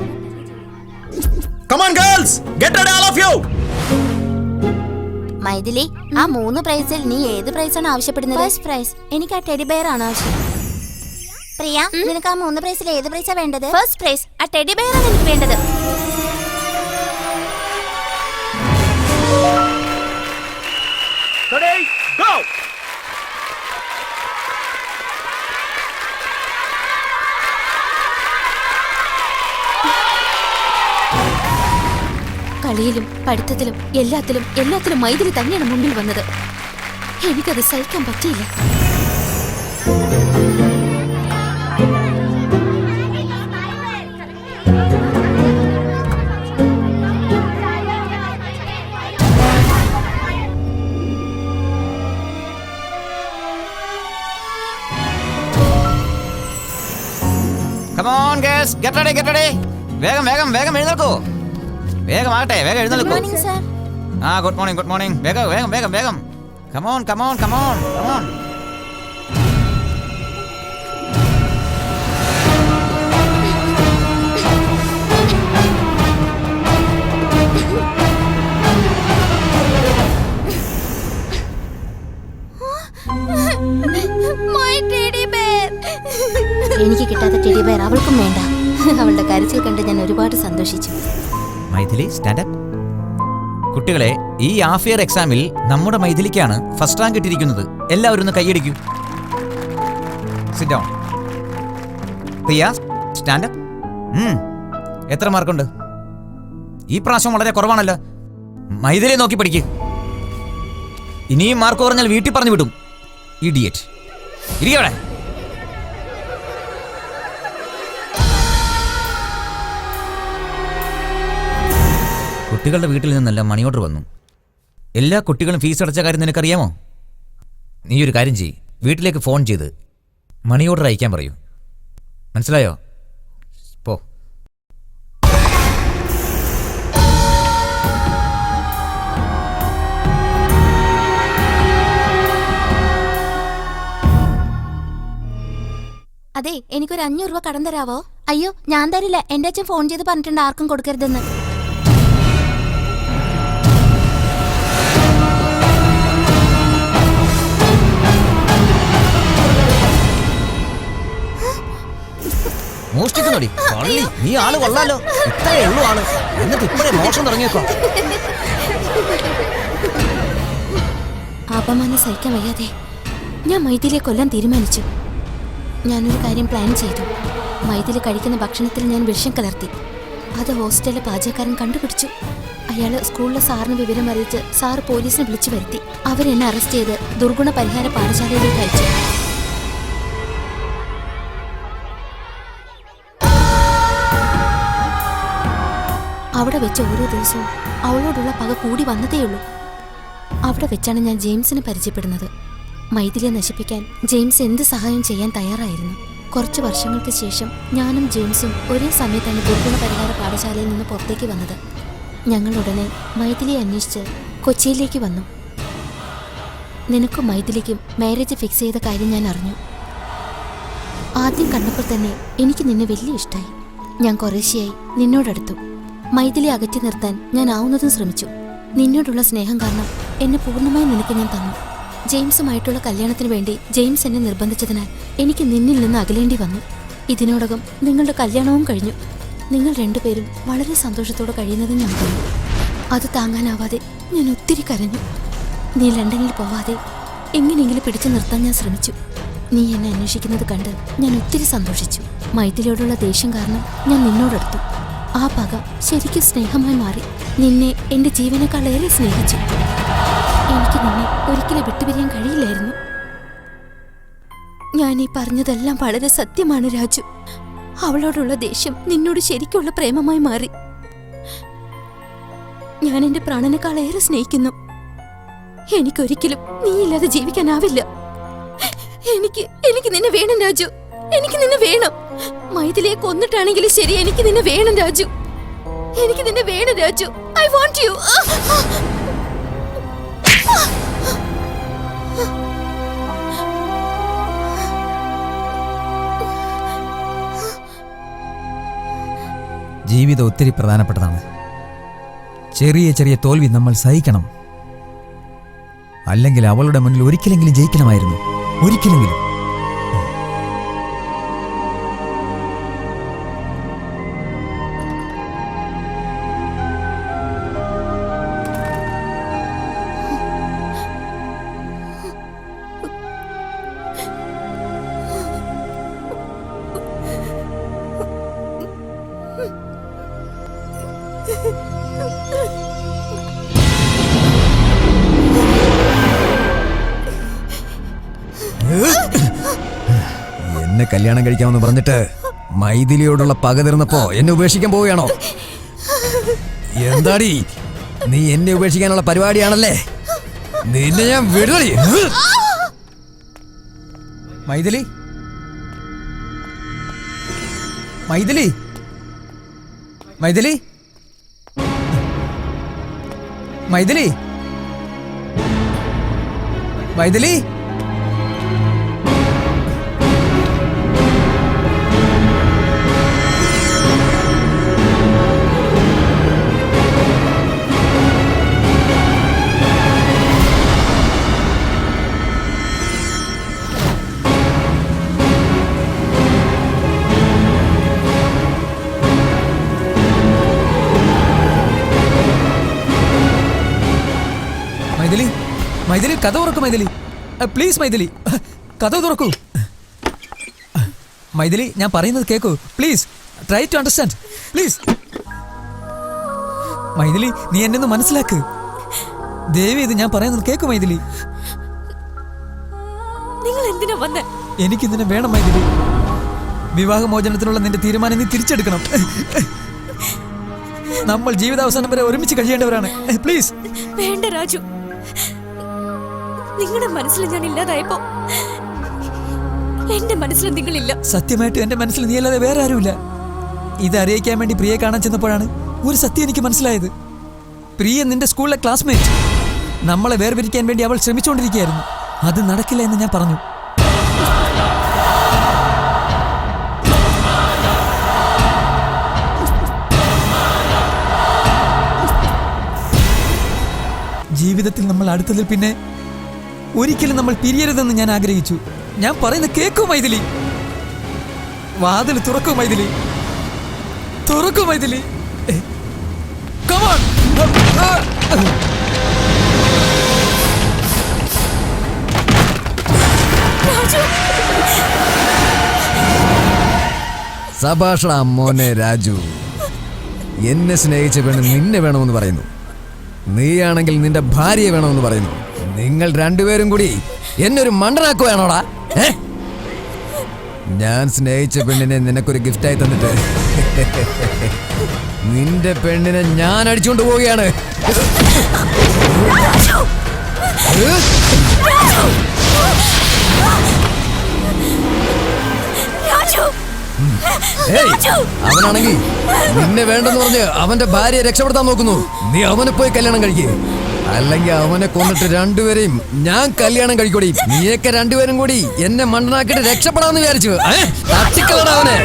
J: മൈഥിലി, ആ 3 പ്രൈസിൽ നീ ഏത് പ്രൈസാണ് ആവശ്യപ്പെടുന്നത്? First prize. എനിക്ക് ആ ടെഡി ബെയർ ആണ് ആവശ്യം. പ്രിയ, നിനക്ക് ആ 3 പ്രൈസിൽ ഏത് പ്രൈസാ വേണ്ടത്? First prize. ആ ടെഡി ബെയർ ആണ് എനിക്ക് വേണ്ടത്. കളിയിലും പഠിത്തത്തിലും എല്ലാത്തിലും മൈഥിലി തന്നെയാണ് മുമ്പിൽ വന്നത്. എനിക്കത് സഹിക്കാൻ പറ്റിയില്ല.
B: Come on guys, get ready. വേഗം എഴുന്നേൽക്കൂ. വേഗം ആകട്ടെ, വേഗം എഴുന്നേൽക്കൂ. Good morning. വേഗം. Come on.
J: എനിക്ക് കിട്ടാത്ത ടെഡി ബെയർ അവൾക്കും വേണ്ട. അവളുടെ കരച്ചിൽ കണ്ട് ഞാൻ ഒരുപാട് സന്തോഷിച്ചു.
B: Maithili, stand up. കുട്ടികളെ, ഈ ഹാഫ് ഇയർ എക്സാമിൽ നമ്മുടെ മൈഥിലിക്കാണ് ഫസ്റ്റ് റാങ്ക് കിട്ടിയിരിക്കുന്നത്. എല്ലാവരും ഒന്ന് കൈയടിക്കൂ. Sit down. Priya, stand up. എത്ര മാർക്കുണ്ട്? ഈ പ്രാവശ്യം വളരെ കുറവാണല്ലോ. മൈഥിലിയെ നോക്കി പഠിക്ക്. ഇനിയും മാർക്ക് പറഞ്ഞാൽ വീട്ടിൽ പറഞ്ഞു വിടും. ഇഡിയറ്റ്. ഇരിക്കവിടെ. കുട്ടികളുടെ വീട്ടിൽ നിന്നല്ല മണി ഓർഡർ വന്നു. എല്ലാ കുട്ടികളും ഫീസ് അടച്ച കാര്യം നിനക്കറിയാമോ? നീ ഒരു കാര്യം ചെയ്യ്, വീട്ടിലേക്ക് ഫോൺ ചെയ്ത് മണി ഓർഡർ അയക്കാൻ പറയൂ. മനസ്സിലായോ? പോ.
J: അതെ, എനിക്കൊരു 500 രൂപ കടം തരാവോ? അയ്യോ, ഞാൻ തരില്ല. എന്റെ അച്ഛൻ ഫോൺ ചെയ്ത് പറഞ്ഞിട്ടുണ്ട് ആർക്കും കൊടുക്കരുതെന്ന്.
B: മോഷ്ടിക്കുന്നോടി പള്ളി. നീ ആള് കൊള്ളാലോ. ഇത്രയേ ഉള്ളൂ ആള്. എന്നിട്ട് ഇപ്പോഴേ മോശം തുടങ്ങിയേക്കോ.
J: അപമാനം സഹിക്കാൻ വയ്യാതെ ഞാൻ മൈഥിലിയെ കൊല്ലാൻ തീരുമാനിച്ചു. ഞാനൊരു കാര്യം പ്ലാൻ ചെയ്തു. മൈഥിലി കഴിക്കുന്ന ഭക്ഷണത്തിൽ ഞാൻ വിഷം കലർത്തി. അത് ഹോസ്റ്റലിലെ പാചകക്കാരൻ കണ്ടുപിടിച്ചു. അയാൾ സ്കൂളിലെ സാറിന് വിവരം അറിയിച്ച് സാറ് പോലീസിനെ വിളിച്ചു വരുത്തി. അവരെന്നെ അറസ്റ്റ് ചെയ്ത് ദുർഗുണ പരിഹാര പാഠശാലയിലേക്ക് അയച്ചു. അവിടെ വെച്ച് ഓരോ ദിവസവും അവളോടുള്ള പക കൂടി വന്നതേയുള്ളൂ. അവിടെ വെച്ചാണ് ഞാൻ ജെയിംസിനെ പരിചയപ്പെടുന്നത്. മൈഥിലിയെ നശിപ്പിക്കാൻ ജെയിംസ് എന്ത് സഹായം ചെയ്യാൻ തയ്യാറായിരുന്നു. കുറച്ച് വർഷങ്ങൾക്ക് ശേഷം ഞാനും ജെയിംസും ഒരേ സമയത്താണ് ദുർഗുണ പരിഹാര പാഠശാലയിൽ നിന്ന് പുറത്തേക്ക് വന്നത്. ഞങ്ങൾ ഉടനെ മൈഥിലിയെ അന്വേഷിച്ച് കൊച്ചിയിലേക്ക് വന്നു. നിനക്കും മൈഥിലിക്കും മാരേജ് ഫിക്സ് ചെയ്ത കാര്യം ഞാൻ അറിഞ്ഞു. ആദ്യം കണ്ടപ്പോൾ തന്നെ എനിക്ക് നിന്നെ വലിയ ഇഷ്ടമായി. ഞാൻ കുറേശ്ശെയായി നിന്നോടടുത്തു. മൈഥിലി അകറ്റി നിർത്താൻ ഞാൻ ആവുന്നതും ശ്രമിച്ചു. നിന്നോടുള്ള സ്നേഹം കാരണം എന്നെ പൂർണ്ണമായി നിനക്ക് ഞാൻ തന്നു. ജെയിംസുമായിട്ടുള്ള കല്യാണത്തിന് വേണ്ടി ജെയിംസ് എന്നെ നിർബന്ധിച്ചതിനാൽ എനിക്ക് നിന്നിൽ നിന്ന് അകലേണ്ടി വന്നു. ഇതിനോടകം നിങ്ങളുടെ കല്യാണവും കഴിഞ്ഞു. നിങ്ങൾ രണ്ടുപേരും വളരെ സന്തോഷത്തോടെ കഴിയുന്നതും ഞാൻ കണ്ടു. അത് താങ്ങാനാവാതെ ഞാൻ ഒത്തിരി കരഞ്ഞു. നീ ലണ്ടനിൽ പോവാതെ എങ്ങനെയെങ്കിലും പിടിച്ചു നിർത്താൻ ഞാൻ ശ്രമിച്ചു. നീ എന്നെ അന്വേഷിക്കുന്നത് കണ്ട് ഞാൻ ഒത്തിരി സന്തോഷിച്ചു. മൈഥിലിയോടുള്ള ദേഷ്യം കാരണം ഞാൻ നിന്നോടെടുത്തു. ആ പക ശരിക്കും സ്നേഹമായി മാറി. നിന്നെ എൻ്റെ ജീവനേക്കാളേറെ സ്നേഹിച്ചു. എനിക്ക് നിന്നെ ഒരിക്കലും വിട്ടുപിരിയാൻ കഴിയില്ലായിരുന്നു. ഞാൻ ഈ പറഞ്ഞതെല്ലാം വളരെ സത്യമാണ് രാജു. അവളോടുള്ള ദേഷ്യം നിന്നോട് ശരിക്കുള്ള പ്രേമമായി മാറി.
E: ഞാൻ എന്റെ പ്രാണനേക്കാൾ ഏറെ സ്നേഹിക്കുന്നു. എനിക്കൊരിക്കലും നീ ഇല്ലാതെ ജീവിക്കാനാവില്ല. എനിക്ക് നിന്നെ വേണം രാജു. എനിക്ക് നിന്നെ വേണം. മൈഥിലിയെ കൊന്നിട്ടാണെങ്കിലും ശരി, എനിക്ക് നിന്നെ വേണം രാജു. എനിക്ക് നിന്നെ വേണം രാജു. I want you.
B: ജീവിതം ഒത്തിരി പ്രധാനപ്പെട്ടതാണ്. ചെറിയ ചെറിയ തോൽവി നമ്മൾ സഹിക്കണം. അല്ലെങ്കിൽ അവളുടെ മുന്നിൽ ഒരിക്കലെങ്കിലും ജയിക്കണമായിരുന്നു. ഒരിക്കലെങ്കിലും.
A: എന്നെ കല്യാണം കഴിക്കാമെന്ന് പറഞ്ഞിട്ട് മൈഥിലിയോടുള്ള പക തീർന്നപ്പോ എന്നെ ഉപേക്ഷിക്കാൻ പോവുകയാണോ? എന്താടി, നീ എന്നെ ഉപേക്ഷിക്കാനുള്ള പരിപാടിയാണല്ലേ? നിന്നെ ഞാൻ വിടടി.
B: മൈഥിലി, മൈഥിലി, മൈഥിലി, മൈഥിലി, മൈഥിലി. മൈഥിലി, മൈഥിലി, കഥ തുറക്കൂ മൈഥിലി. പ്ലീസ് മൈഥിലി, കഥ തുറക്കൂ. മൈഥിലി, ഞാൻ പറയുന്നത് കേൾക്കൂ. Please try to understand. Please Maithili, നീ എന്നെ ഒന്ന് മനസ്സിലാക്ക്. ദേവി, ഇത് ഞാൻ പറയുന്നത് കേൾക്കൂ മൈഥിലി.
F: നിങ്ങൾ എന്തിനാ വന്നേ?
B: എനിക്ക് നിന്നെ വേണം മൈഥിലി. വിവാഹമോചനത്തിനുള്ള നിന്റെ തീരുമാനം നീ തിരിച്ചെടുക്കണം. നമ്മൾ ജീവിതാവസാനം വരെ ഒരുമിച്ച് കഴിയേണ്ടവരാണ്. പ്ലീസ്.
F: വേണ്ട രാജു, നിങ്ങളുടെ മനസ്സിൽ ഞാൻ ഇല്ലാതായപ്പോ എന്റെ മനസ്സിൽ നിങ്ങളില്ല.
B: സത്യമായിട്ടും എന്റെ മനസ്സിൽ നീ അല്ലാതെ വേറെ ആരുമില്ല. ഇത് അറിയിക്കാൻ വേണ്ടി പ്രിയെ കാണാൻ ചെന്നപ്പോഴാണ് ഒരു സത്യം എനിക്ക് മനസ്സിലായത്. പ്രിയ നിന്റെ സ്കൂളിലെ ക്ലാസ്മേറ്റ്. നമ്മളെ വേർപിരിക്കാൻ വേണ്ടി അവൾ ശ്രമിച്ചുകൊണ്ടിരിക്കുകയായിരുന്നു. അത് നടക്കില്ല എന്ന് ഞാൻ പറഞ്ഞു. ജീവിതത്തിൽ നമ്മൾ അടുത്തതിൽ പിന്നെ ഒരിക്കലും നമ്മൾ പിരിയരുതെന്ന് ഞാൻ ആഗ്രഹിച്ചു. ഞാൻ പറയുന്നത് കേൾക്കൂ മൈഥിലി. വാതിൽ തുറക്കൂ മൈഥിലി, തുറക്കൂ മൈഥിലി. Come on.
A: സഭാഷണ മോനെ രാജു, എന്നെ സ്നേഹിച്ച പെണ്ണ് നിന്നെ വേണമെന്ന് പറയുന്നു. നീയാണെങ്കിൽ നിന്റെ ഭാര്യയെ വേണമെന്ന് പറയുന്നു. നിങ്ങൾ രണ്ടുപേരും കൂടി എന്നെ ഒരു മണ്ടനാക്കുവാണോടാ? ഞാൻ സ്നേഹിച്ച പെണ്ണിനെ നിനക്കൊരു ഗിഫ്റ്റായി തന്നിട്ട് നിന്റെ പെണ്ണിനെ ഞാൻ അടിച്ചുകൊണ്ട് പോവുകയാണ്. അവനാണെങ്കിൽ നിന്നെ വേണ്ടെന്ന് പറഞ്ഞ് അവന്റെ ഭാര്യയെ രക്ഷപ്പെടുത്താൻ നോക്കുന്നു. നീ അവനെ പോയി കല്യാണം കഴിക്കുക, അല്ലെങ്കിൽ അവനെ കൊന്നിട്ട് രണ്ടുപേരെയും ഞാൻ കല്യാണം കഴിക്കൂടി. നീയൊക്കെ രണ്ടുപേരും കൂടി എന്നെ മണ്ടനാക്കിട്ട് രക്ഷപ്പെടാന്ന് വിചാരിച്ചു. തട്ടിക്കളടാ അവനെ.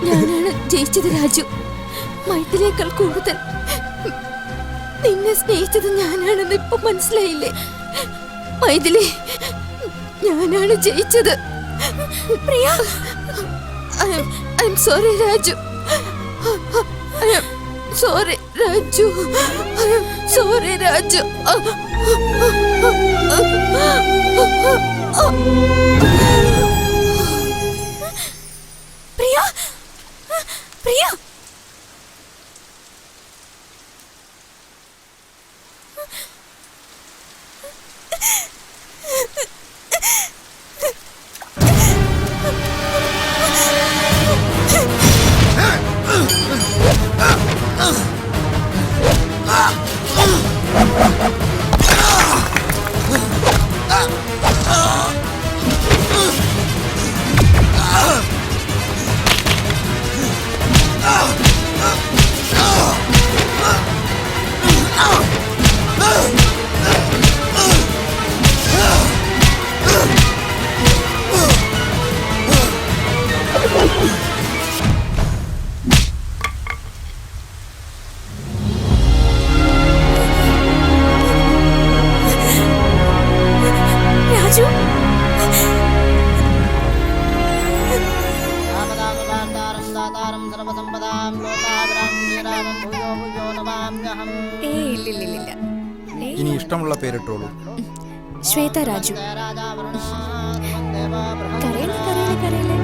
E: ഞാനാണ് ജയിച്ചത് രാജു. മൈഥിലേക്കാൾ കൂടുതൽ നിന്നെ സ്നേഹിച്ചത് ഞാനാണെന്ന് ഇപ്പൊ മനസ്സിലായില്ലേ? മൈഥിലി, ഞാനാണ് ജയിച്ചത്. Priya, I'm sorry Raju. I'm sorry Raju. I'm sorry Raju. Priya, Priya.
S: ഇനി ഇഷ്ടമുള്ള പേരിട്ടോളൂ.
F: ശ്വേത രാജു. കരയിലെ കരയിലെ കരയിലെ.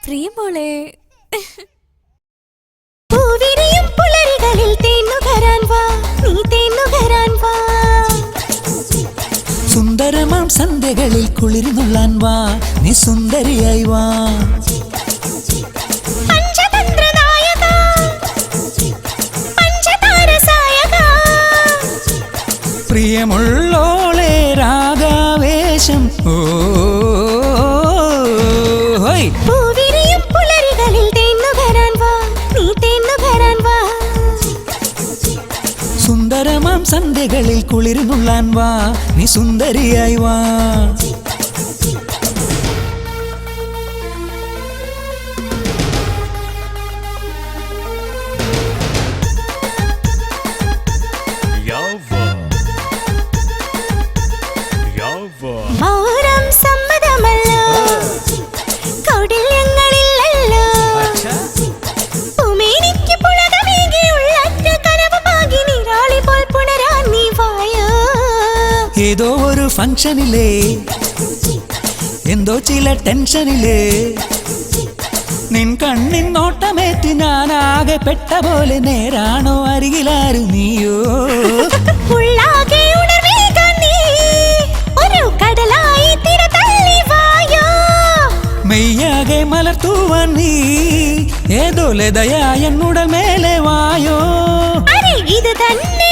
F: പ്രിയമോളെ,
M: പൂവിരിയും പുലരികളിൽ തേന്നുകരാൻ വാ, നീ തേന്നുകരാൻ വാ.
P: സുന്ദരമാം സന്ധ്യകളിൽ കുളിർന്നുള്ളാൻ വാ, നീ സുന്ദരിയായി വാ.
M: പഞ്ചതന്ത്രനായക, പഞ്ചതാരസായക.
P: പ്രിയമുള്ളോളെ രാഗാവേശം. ഓ
M: പൂവിരിയും പുലരികളിൽ തേന്നുകരാൻ വാ, നീ തേന്നുകരാൻ വാ.
P: സുന്ദരമാം സന്ധ്യകളിൽ കുളിർന്നുള്ളാൻ വാ, നീ സുന്ദരിയായി വാ.
M: മൗനം സമ്മതമല്ലോ, കൗടില്യങ്ങളില്ലല്ലോ. പൂമേനിക്ക് പുളകമേകിയുള്ളറ്റ കനവുമാകി നീരാളി പോൽ പുണരാൻ നീ വായോ.
P: ഏതോ ഒരു ഫംഗ്ഷനിലേ എന്തോ ചില ടെൻഷനിലേ നിൻ കണ്ണിൻ നോട്ടമേറ്റ് ഞാനാകെ പെട്ട പോലെ. നേരാണോ അരികിലാരും നീയോ?
M: ഉള്ളാകെ ഉണർവേകാൻ നീ ഒരു കടലായി തിര തള്ളി വായോ.
P: മെയ്യാകെ മലർത്തൂവാൻ നീ ഏതോ ലതയായ എന്നുടൽ മേലെ വായോ.
M: അരെ ഇത് തന്നെ